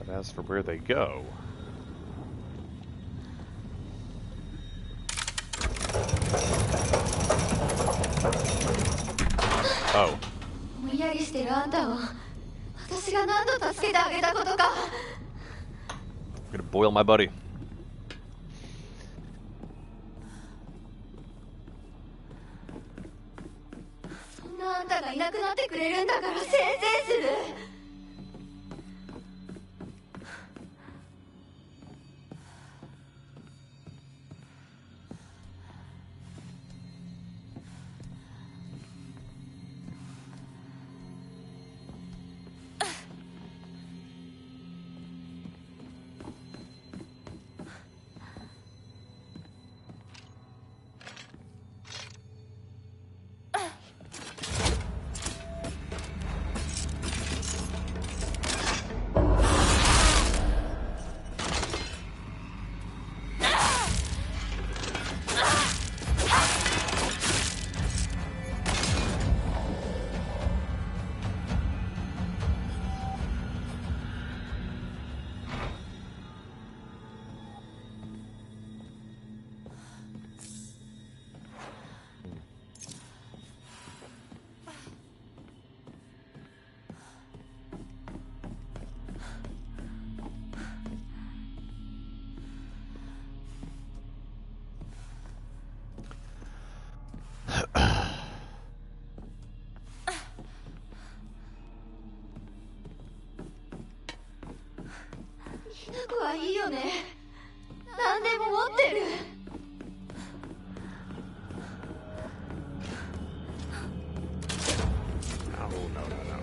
As for where they go... Oh. I'm gonna boil my buddy. そんなあんたがいなくなってくれるんだからせいぜいする。ひな子はいいよね。何でも持ってる。No, no, no, no.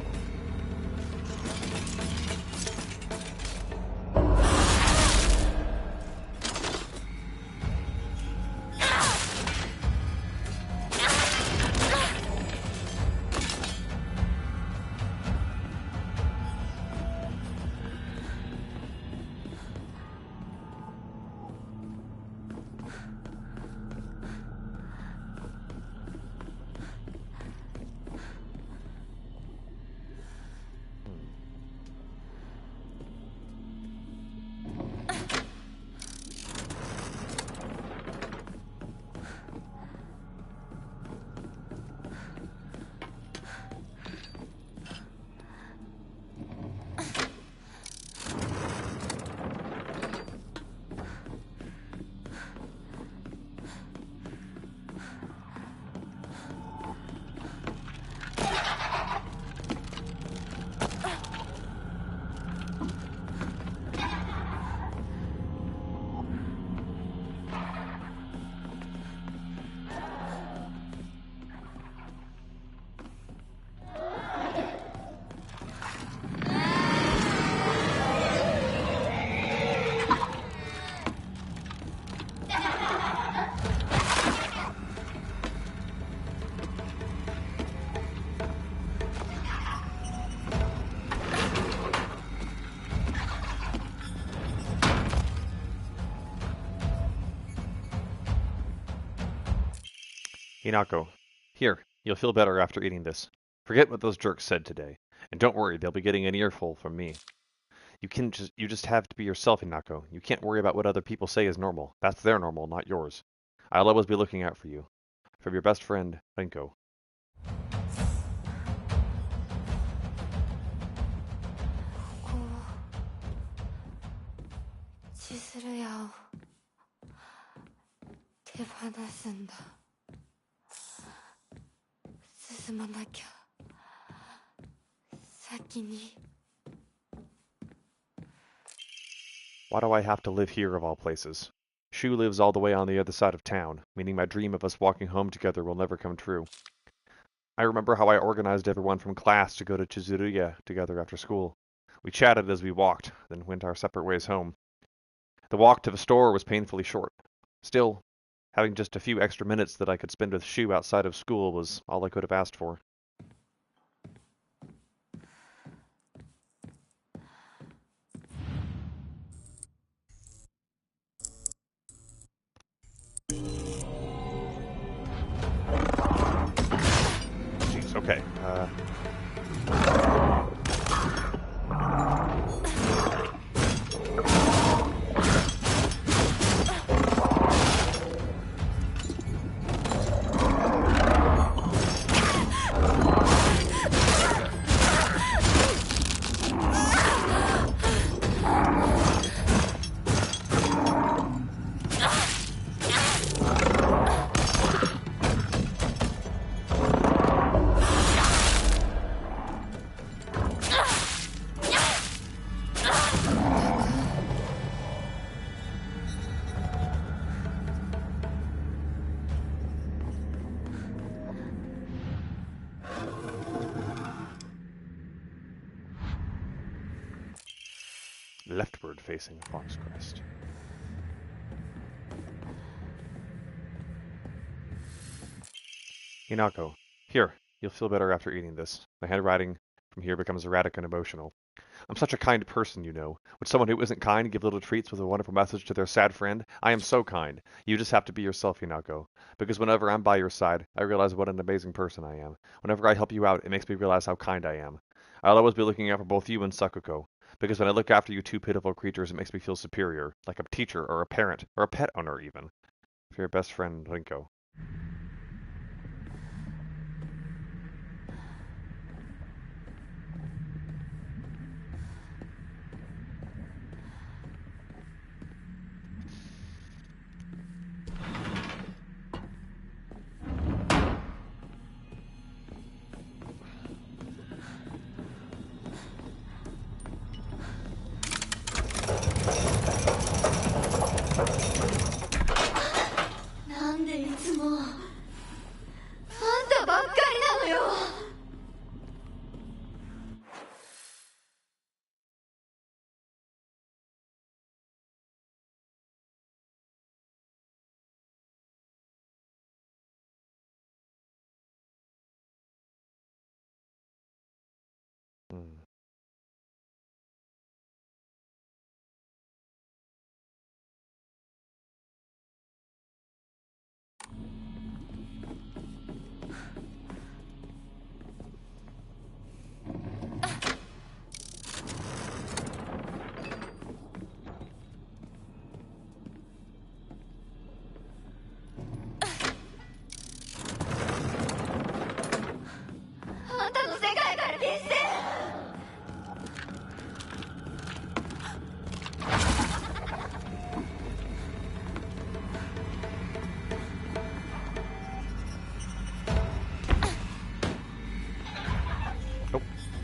Hinako, here, you'll feel better after eating this. Forget what those jerks said today, and don't worry, they'll be getting an earful from me. You just have to be yourself, Hinako. You can't worry about what other people say is normal. That's their normal, not yours. I'll always be looking out for you. From your best friend, Rinko. 千鶴屋を手放すんだ。進まなきゃ。先に。Why do I have to live here of all places? Shu lives all the way on the other side of town, meaning my dream of us walking home together will never come true. I remember how I organized everyone from class to go to Chizuruya together after school. We chatted as we walked, then went our separate ways home. The walk to the store was painfully short. Still, having just a few extra minutes that I could spend with Shu outside of school was all I could have asked for. Jeez, okay. Leftward facing a fox crest. Hinako, here, you'll feel better after eating this. The handwriting from here becomes erratic and emotional. I'm such a kind person, you know. Would someone who isn't kind give little treats with a wonderful message to their sad friend? I am so kind. You just have to be yourself, Hinako. Because whenever I'm by your side, I realize what an amazing person I am. Whenever I help you out, it makes me realize how kind I am. I'll always be looking out for both you and Sakuko. Because when I look after you two pitiful creatures, it makes me feel superior, like a teacher or a parent, or a pet owner even. For your best friend, Rinko.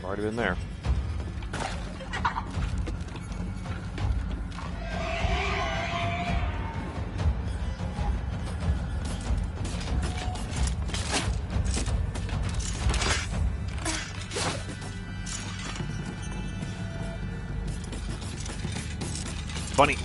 already been there. Funny.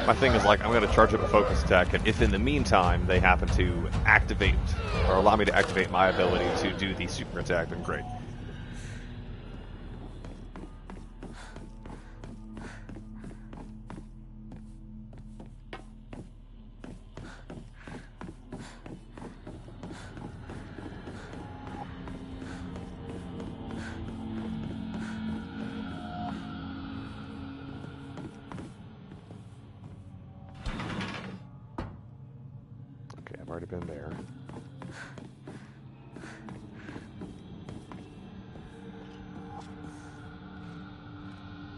My thing is, like, I'm going to charge up a focus attack, and if in the meantime they happen to activate, or allow me to activate my ability to do the super attack, then great. I've already been there.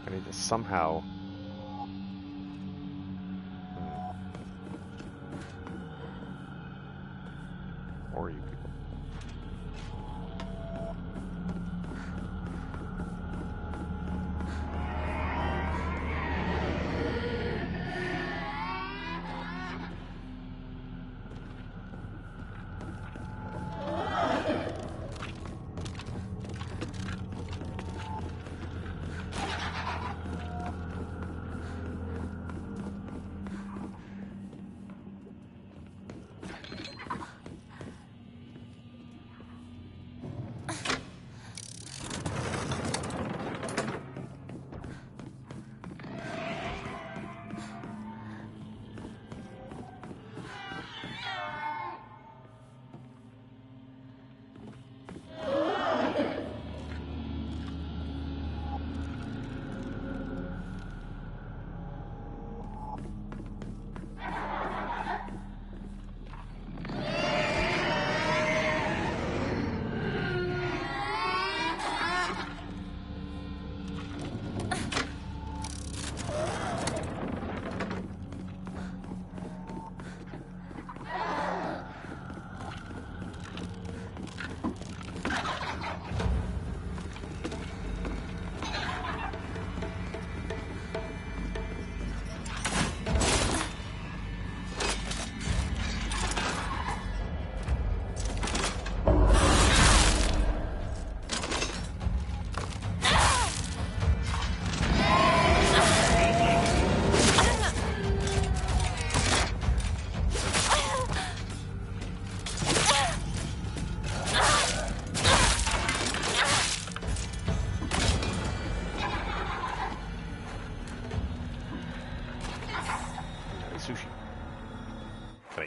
I need to somehow... Or you people.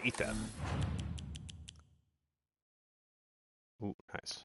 eat that. Ooh, nice.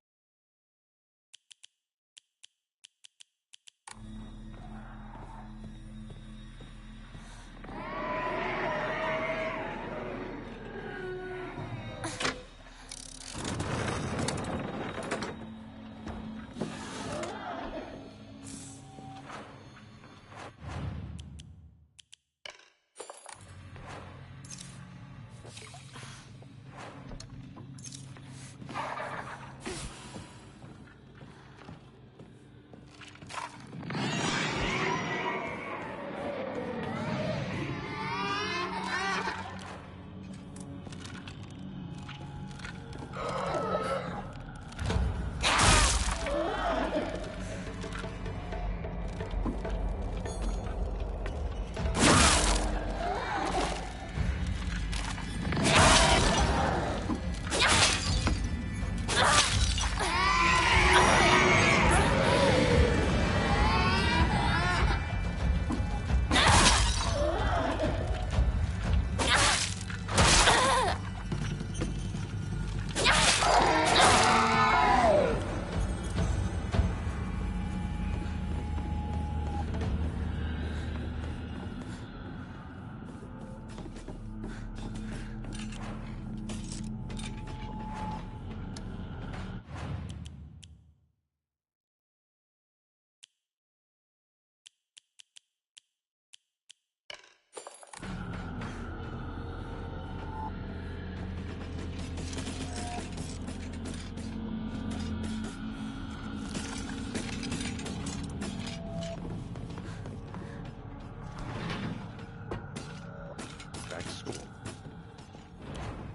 Back to school.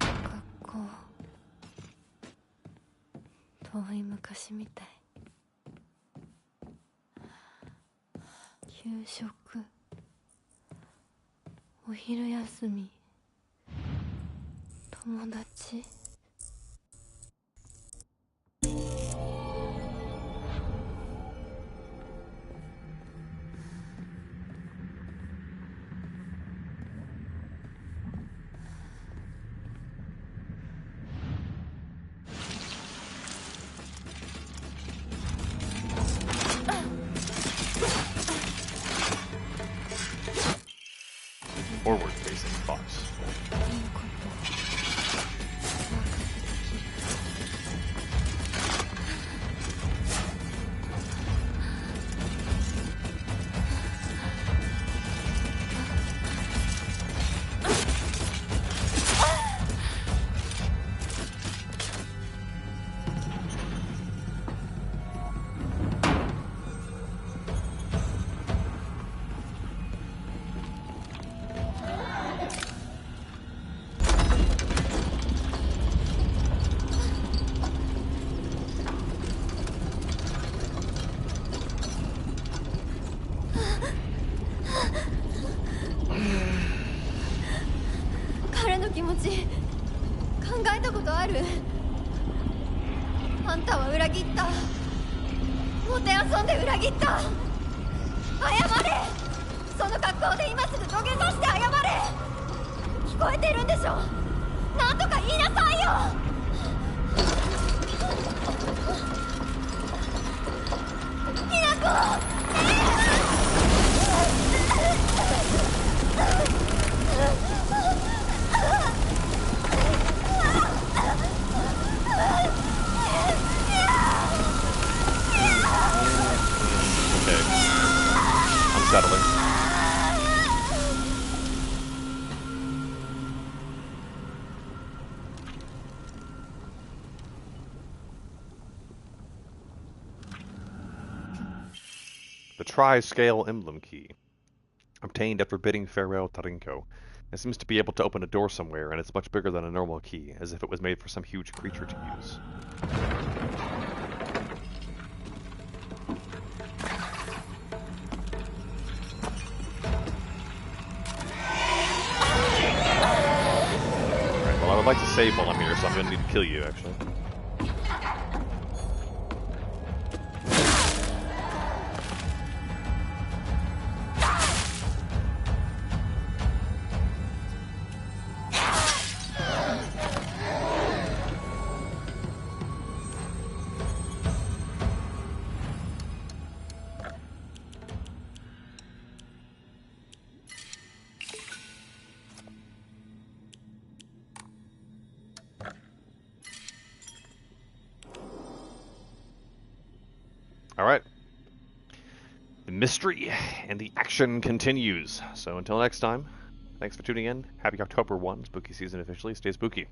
学校遠い昔みたい。給食、お昼休み、友達。Forward facing fox. いいことうまくできる。彼の気持ち考えたことある？あんたは裏切った。もてあそんで裏切った。謝れ。その格好で今すぐ土下座して謝れ。聞こえてるんでしょ。なんとか言いなさいよ。ひなこ。Okay. Unsettling. The Tri-Scale Emblem Key. Obtained after bidding farewell to Rinko. It seems to be able to open a door somewhere, and it's much bigger than a normal key, as if it was made for some huge creature to use. Alright, well I would like to save while I'm here, so I'm gonna need to kill you, actually. All right. The mystery and the action continues. So until next time, thanks for tuning in. Happy October 1, spooky season officially. Stay spooky.